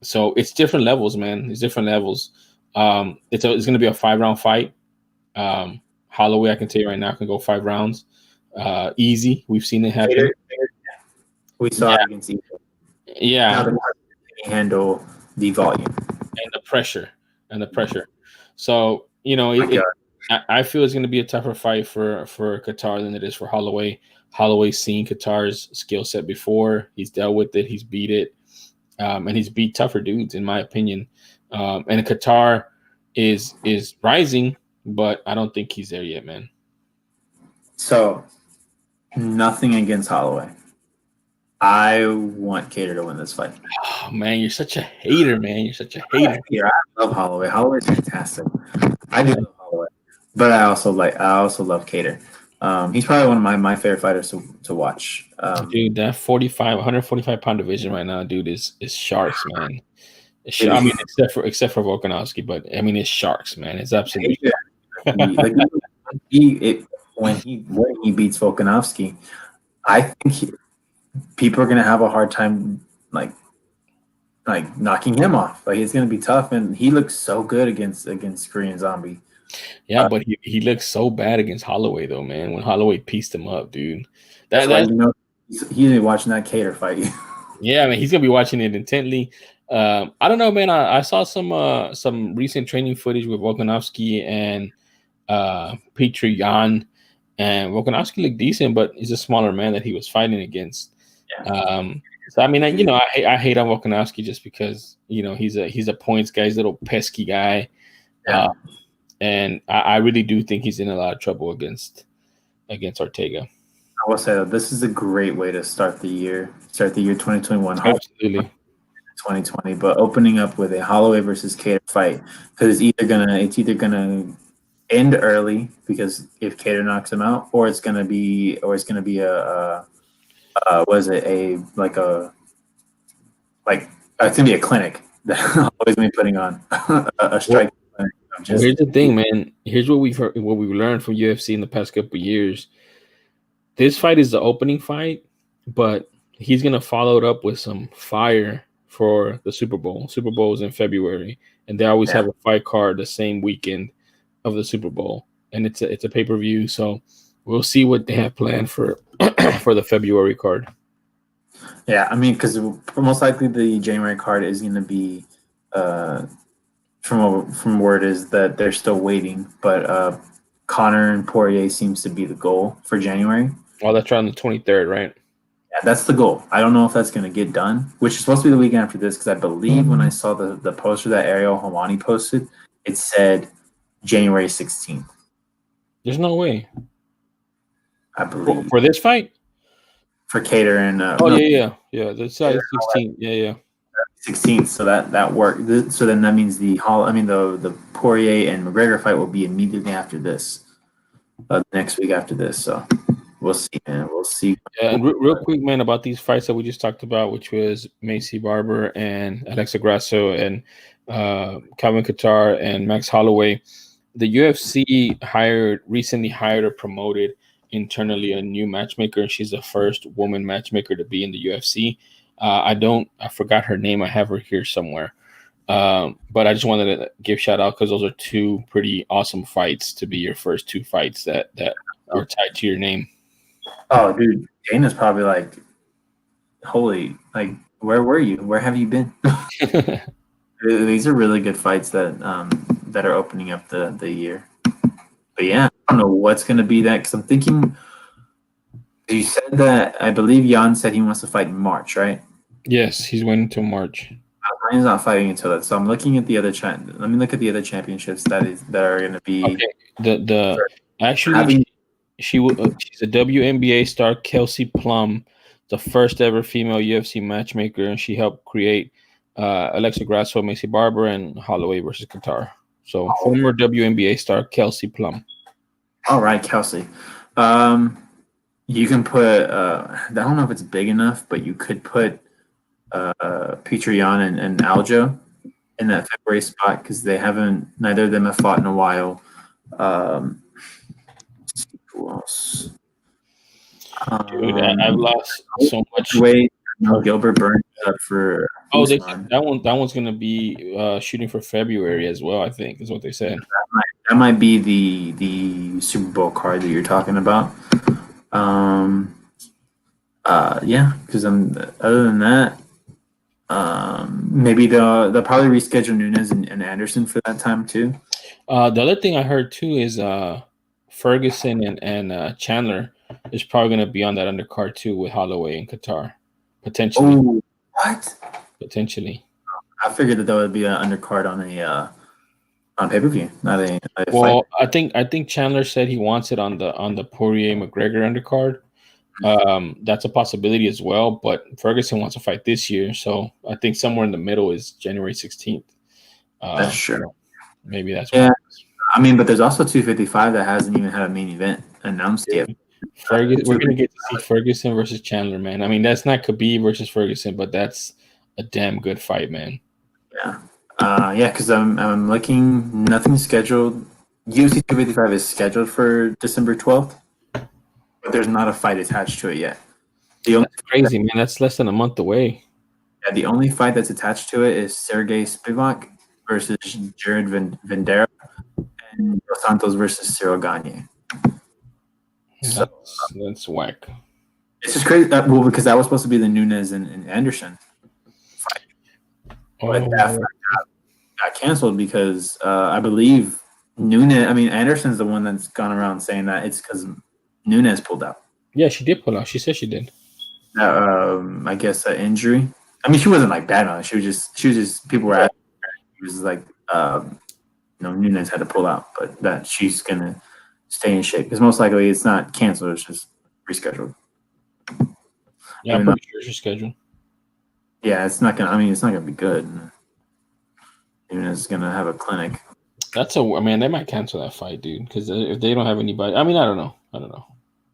So it's different levels, man. It's different levels. It's gonna be a 5-round fight. Holloway, I can tell you right now, can go 5 rounds. Easy. We've seen it happen. We saw it against Eagle. Yeah. Now they handle the volume and the pressure. So, I feel it's going to be a tougher fight for Qatar than it is for Holloway. Holloway's seen Qatar's skill set before. He's dealt with it. He's beat it. And he's beat tougher dudes, in my opinion. And Qatar is rising, but I don't think he's there yet, man. So, nothing against Holloway. I want Kattar to win this fight. Oh, man, you're such a hater, man. You're such a hater. Yeah, I love Holloway. Holloway's fantastic. I do love Holloway, but I also love Kattar. He's probably one of my favorite fighters to watch. Dude, that 145-pound division right now, dude, is sharks, man. I mean, except for Volkanovski, but I mean, it's sharks, man. It's absolutely when he beats Volkanovski, I think people are gonna have a hard time like knocking him off. Like, it's gonna be tough, and he looks so good against Korean Zombie. Yeah, but he looks so bad against Holloway, though, man. When Holloway pieced him up, dude. He's watching that Kattar fight. Yeah, I mean, he's gonna be watching it intently. I don't know, man. I saw some recent training footage with Volkanovski and Petr Yan, and Volkanovski looked decent, but he's a smaller man that he was fighting against. Yeah. So I mean, I hate on Volkanovski just because he's a points guy, he's a little pesky guy. Yeah. And I really do think he's in a lot of trouble against Ortega. I will say that this is a great way to start the year 2021. Absolutely. 2020, but opening up with a Holloway versus Kattar fight, because it's either gonna end early because if Kattar knocks him out, or it's gonna be a it's gonna be a clinic that Holloway's gonna be putting on a strike. Here's the thing, man. Here's what we've learned from UFC in the past couple of years. This fight is the opening fight, but he's gonna follow it up with some fire for the Super Bowl. Super Bowl is in February, and they always have a fight card the same weekend of the Super Bowl, and it's a pay-per-view. So we'll see what they have planned for for the February card. Yeah, I mean, because most likely the January card is going to be from word is that they're still waiting, but Conor and Poirier seems to be the goal for January. Oh, that's on the 23rd, right? Yeah, that's the goal. I don't know if that's going to get done, which is supposed to be the weekend after this, because I believe when I saw the poster that Ariel Helwani posted, it said January 16th. There's no way. I believe. For this fight? For Kattar and yeah. The side is 16th. Yeah. 16th, so that worked. So then that means the Poirier and McGregor fight will be immediately after this, next week after this. So we'll see, man. We'll see. Yeah, and real quick, man, about these fights that we just talked about, which was Macy Barber and Alexa Grasso and Calvin Kattar and Max Holloway. The UFC recently hired or promoted internally a new matchmaker, and she's the first woman matchmaker to be in the UFC. I forgot her name. I have her here somewhere. But I just wanted to give shout out because those are two pretty awesome fights to be your first two fights that are tied to your name. Oh, dude, Dana's probably like, holy, like, where were you? Where have you been? These are really good fights that are opening up the year. But yeah, I don't know what's going to be that, because I'm thinking, you said that, I believe Jan said he wants to fight in March, right? Yes, he's waiting until March. He's not fighting until that. So I'm looking at the other let me look at the other championships that are going to be. Okay. She's a WNBA star, Kelsey Plum, the first ever female UFC matchmaker, and she helped create Alexa Grasso, Macy Barber, and Holloway versus Kattar. So former WNBA star Kelsey Plum. All right, Kelsey. You can put. I don't know if it's big enough, but you could put Petrion and Aljo in that February spot because neither of them have fought in a while. Who else? Dude, I've lost so much. Wait, no, Gilbert Burns up for. That one's gonna be shooting for February as well. I think is what they said. That might be the Super Bowl card that you're talking about. Yeah, because other than that, maybe they'll probably reschedule Nunes and Anderson for that time too. The other thing I heard too is Ferguson and Chandler is probably going to be on that undercard too with Holloway in Qatar, potentially. Oh, what? Potentially. I figured that would be an undercard on pay per view, not a well, fight. I think Chandler said he wants it on the Poirier McGregor undercard. That's a possibility as well, but Ferguson wants to fight this year, so I think somewhere in the middle is January 16th. That's true. Maybe that's I mean, but there's also 255 that hasn't even had a main event announced yet. We're gonna get to see Ferguson versus Chandler, man. I mean, that's not Khabib versus Ferguson, but that's a damn good fight, man. Yeah, because I'm looking, nothing scheduled. UFC 255 is scheduled for December 12th, but there's not a fight attached to it yet. That's crazy, man. That's less than a month away. Yeah, the only fight that's attached to it is Sergey Spivak versus Jared Vendera and Dos Santos versus Cyril Gagne. So that's whack. It's just crazy. Well, because that was supposed to be the Nunes and Anderson fight. But that fight got canceled because I believe Anderson's the one that's gone around saying that it's because Nunes pulled out. Yeah, she did pull out. She said she did. I guess an injury. I mean, she wasn't like bad on it. She was just people were asking her. It was like Nunes had to pull out, but that she's gonna stay in shape because most likely it's not canceled. It's just rescheduled. Yeah, I'm pretty sure she's scheduled. Yeah, it's not gonna be good. Nunes is gonna have a clinic. I mean, they might cancel that fight, dude, because if they don't have anybody, I mean, I don't know. I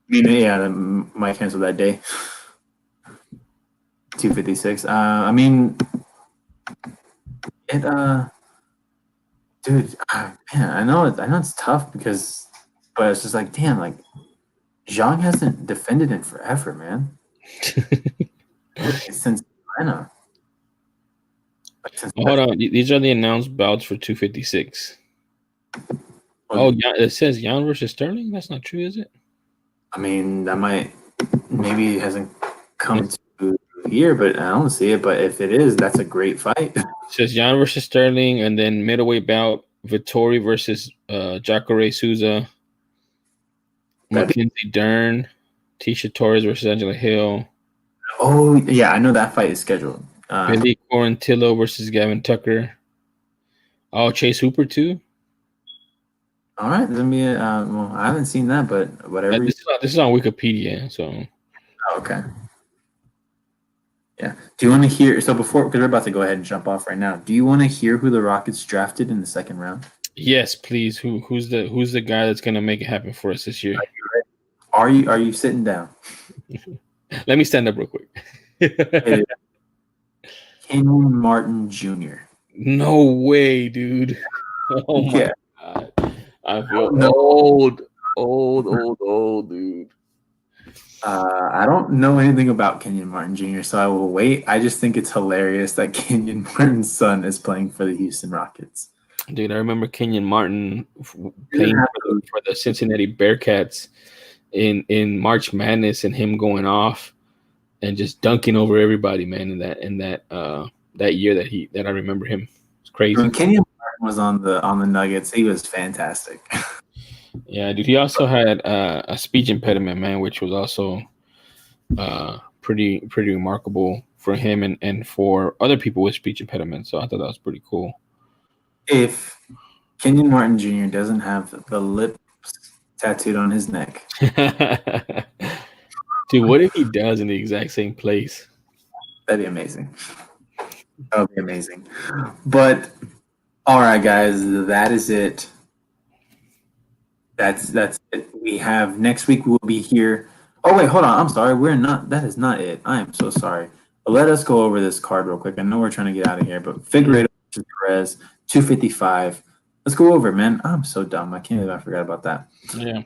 mean, yeah, they might cancel that day. 256. I mean, it. Dude, man, I know it's tough but it's just like, damn, like Zhang hasn't defended in forever, man. Since China. Hold on, these are the announced bouts for 256. Oh, yeah, it says Jan versus Sterling. That's not true, is it? I mean, maybe it hasn't come to here, but I don't see it. But if it is, that's a great fight. It says Jan versus Sterling, and then middleweight bout Vittori versus Jacare Souza, Mackenzie Dern, Tisha Torres versus Angela Hill. Oh yeah, I know that fight is scheduled. Billy Quarantillo versus Gavin Tucker. Oh, Chase Hooper too. All right, let me. Well, I haven't seen that, but whatever. This is on Wikipedia, so. Oh, okay. Yeah. Do you want to hear? So because we're about to go ahead and jump off right now. Do you want to hear who the Rockets drafted in the second round? Yes, please. Who's the guy that's gonna make it happen for us this year? Are you sitting down? Let me stand up real quick. Kenyon Martin Jr. No way, dude. Oh my God. I feel old, dude. I don't know anything about Kenyon Martin Jr., so I will wait. I just think it's hilarious that Kenyon Martin's son is playing for the Houston Rockets. Dude, I remember Kenyon Martin playing for the Cincinnati Bearcats in March Madness and him going off and just dunking over everybody, man, in that year that I remember him. It's crazy. When Kenyon Martin was on the Nuggets, he was fantastic. Yeah, dude. He also had a speech impediment, man, which was also pretty remarkable for him and for other people with speech impediments. So I thought that was pretty cool. If Kenyon Martin Jr. doesn't have the lips tattooed on his neck. Dude, what if he does in the exact same place? That'd be amazing. That would be amazing. But all right, guys, that is it. That's it. We have next week. We'll be here. Oh wait, hold on. I'm sorry. We're not. That is not it. I am so sorry. Let us go over this card real quick. I know we're trying to get out of here, but Figueredo versus Perez, 255. Let's go over it, man. I'm so dumb. I can't believe I forgot about that. Yeah.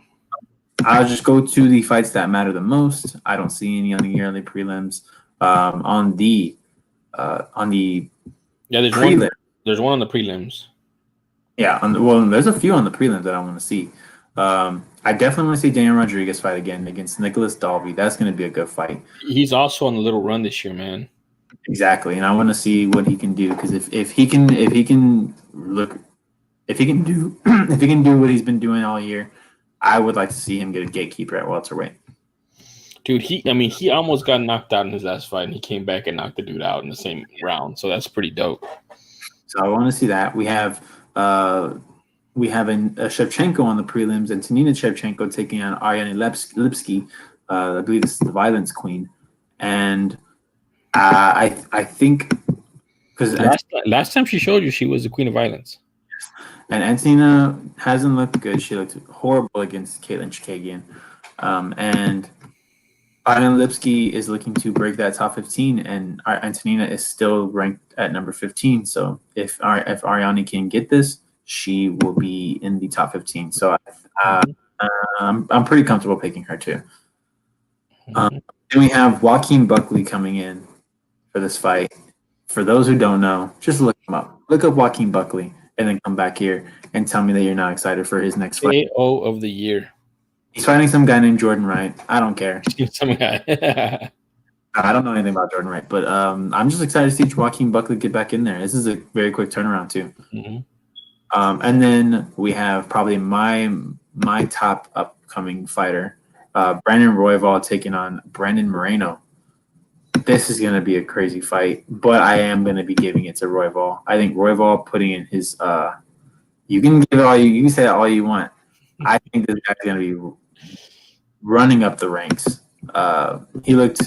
I'll just go to the fights that matter the most. I don't see any on the yearly prelims. On the Yeah, prelim. There's one on the prelims. Yeah, there's a few on the prelims that I want to see. I definitely want to see Daniel Rodriguez fight again against Nicholas Dalby. That's going to be a good fight. He's also on a little run this year, man. Exactly, and I want to see what he can do because if he can do if he can do what he's been doing all year, I would like to see him get a gatekeeper at welterweight. Dude, he almost got knocked out in his last fight, and he came back and knocked the dude out in the same round. So that's pretty dope. So I want to see that. We have a Shevchenko on the prelims, and Tanina Shevchenko taking on Ariane Lipski. I believe this is the Violence Queen, and I think because last time she showed you, she was the Queen of Violence. And Antina hasn't looked good. She looked horrible against Caitlin Chikagian. And Ariane Lipski is looking to break that top 15, and Antonina is still ranked at number 15. So if Ariane can get this, she will be in the top 15. So I'm pretty comfortable picking her too. Then we have Joaquin Buckley coming in for this fight. For those who don't know, just look him up. Look up Joaquin Buckley, and then come back here and tell me that you're not excited for his next fight. AO of the year. He's fighting some guy named Jordan Wright. I don't care. Some guy. I don't know anything about Jordan Wright, but I'm just excited to see Joaquin Buckley get back in there. This is a very quick turnaround too. Mm-hmm. And then we have probably my top upcoming fighter, Brandon Royval taking on Brandon Moreno. This is going to be a crazy fight, but I am going to be giving it to Royval. I think Royval putting in his you can give it all you can say it all you want. I think this guy's going to be running up the ranks. He looked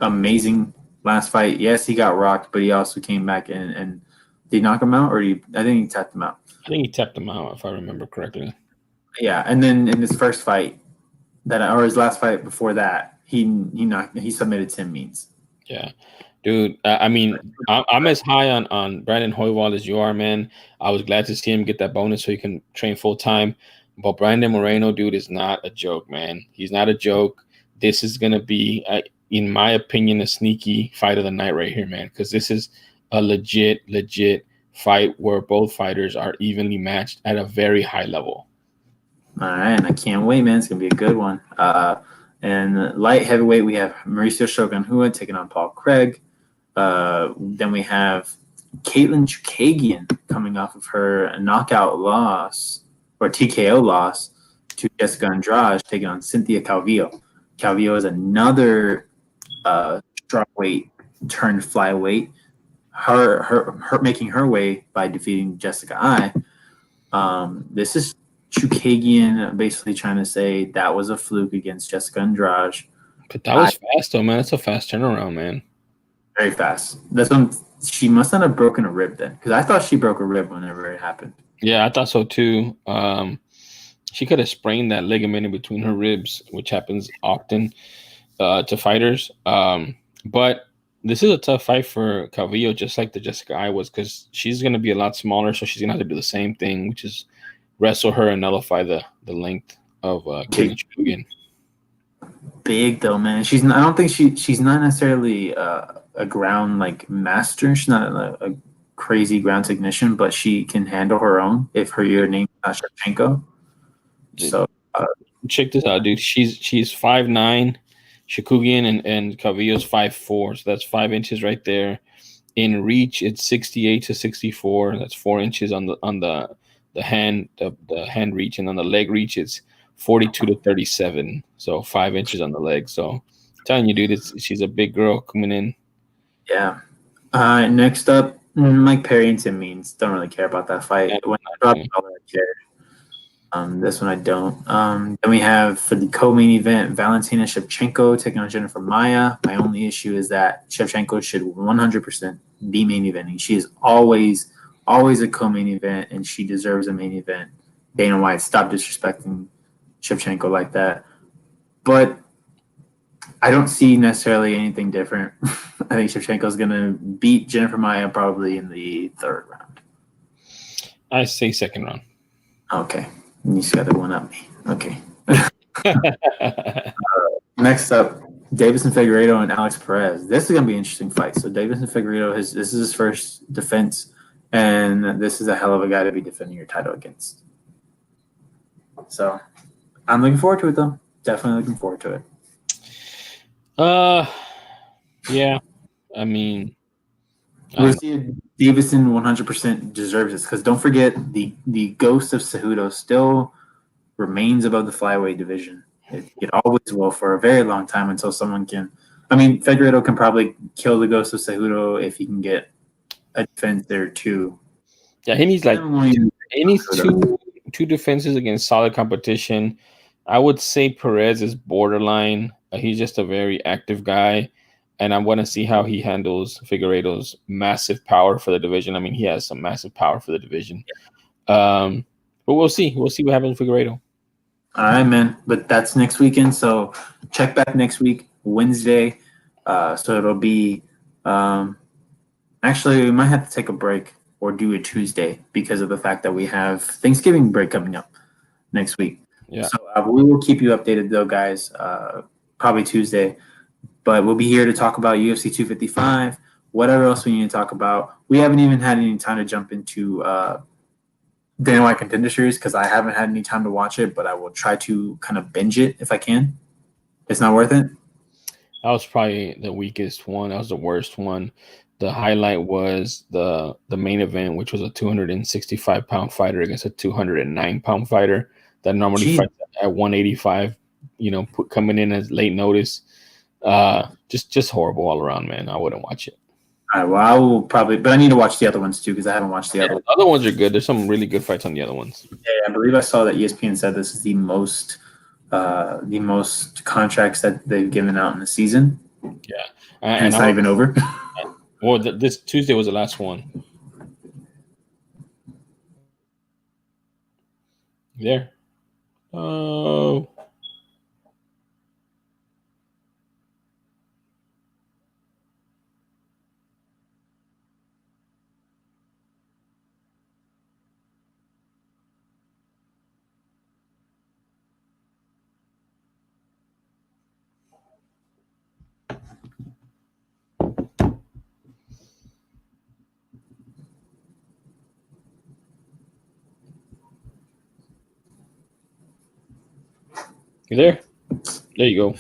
amazing last fight. Yes, he got rocked, but he also came back and did he knock him out, or I think he tapped him out. I think he tapped him out, if I remember correctly. Yeah, and then in his first fight, or his last fight before that, he submitted Tim Means. Yeah, dude. I'm as high on Brandon Royval as you are, man. I was glad to see him get that bonus so he can train full time. But Brandon Moreno, dude, is not a joke, man. He's not a joke. This is gonna be, in my opinion, a sneaky fight of the night right here, man. Because this is a legit fight where both fighters are evenly matched at a very high level. All right, and I can't wait, man. It's gonna be a good one. And light heavyweight, we have Mauricio Shogun Hua taking on Paul Craig. Then we have Caitlin Chikagian coming off of her knockout loss or TKO loss to Jessica Andrade, taking on Cynthia Calvillo. Calvillo is another strawweight turned flyweight. Her making her way by defeating Jessica Ai. This is Chikagian basically trying to say that was a fluke against Jessica Andrade. But that was fast, though, man. That's a fast turnaround, man. Very fast. That's when she must not have broken a rib then, because I thought she broke a rib whenever it happened. Yeah, I thought so too. She could have sprained that ligament in between her ribs, which happens often to fighters. But this is a tough fight for Calvillo, just like the Jessica Ai was, because she's going to be a lot smaller, so she's going to have to do the same thing, which is wrestle her and nullify the length of Caitlin Chikagian. Big though, man. I don't think she's not necessarily a ground like master. She's not a crazy ground technician, but she can handle her own if your name is not Shevchenko. So check this out, dude. She's 5'9", Chikagian, and Calvillo's 5'4", so that's 5 inches right there. In reach, it's 68 to 64. That's 4 inches on the hand reach, and on the leg reach, it's 42 to 37. So 5 inches on the leg. So I'm telling you, dude, she's a big girl coming in. Yeah. Next up, Mike Perry and Tim Means. Don't really care about that fight. When I dropped it, I cared. This one I don't. Then we have for the co-main event, Valentina Shevchenko taking on Jennifer Maia. My only issue is that Shevchenko should 100% be main eventing. She is always a co-main event, and she deserves a main event. Dana White, stop disrespecting Shevchenko like that. But I don't see necessarily anything different. I think Shevchenko's going to beat Jennifer Maia probably in the third round. I say second round. Okay. You just got to one up me. Okay. Next up, Davison Figueiredo and Alex Perez. This is going to be an interesting fight. So Davison Figueiredo, this is his first defense, and this is a hell of a guy to be defending your title against. So I'm looking forward to it, though. Definitely looking forward to it. Yeah. I mean, We'll see if Davison 100% deserves this, because don't forget the ghost of Cejudo still remains above the flyweight division. It always will for a very long time until someone can. I mean, Figueiredo can probably kill the ghost of Cejudo if he can get a defense there too. Yeah, he needs two defenses against solid competition. I would say Perez is borderline. He's just a very active guy, and I want to see how he handles Figueiredo's massive power for the division. I mean, he has some massive power for the division. But we'll see. We'll see what happens with Figueiredo. All right, man. But that's next weekend, so check back next week, Wednesday. So it'll be. Actually, we might have to take a break or do a Tuesday because of the fact that we have Thanksgiving break coming up next week. Yeah. So we will keep you updated, though, guys. Probably Tuesday, but we'll be here to talk about UFC 255. Whatever else we need to talk about. We haven't even had any time to jump into Dana White Contender Series because I haven't had any time to watch it, but I will try to kind of binge it if I can. It's not worth it. That was probably the weakest one. That was the worst one. The highlight was the main event, which was a 265-pound fighter against a 209-pound fighter that normally fights at 185. Coming in as late notice. Just horrible all around, man. I wouldn't watch it. All right, well, I will probably, but I need to watch the other ones too because I haven't watched the other ones. The other ones are good. There's some really good fights on the other ones. Yeah, I believe I saw that ESPN said this is the most contracts that they've given out in the season. Yeah, and it's not even over. Well, this Tuesday was the last one. There. Oh. You there? There you go.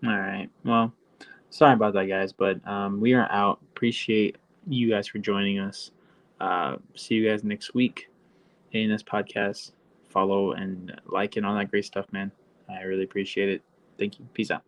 All right. Well, sorry about that, guys, but we are out. Appreciate you guys for joining us. See you guys next week. ANS podcast. Follow and like and all that great stuff, man. I really appreciate it. Thank you. Peace out.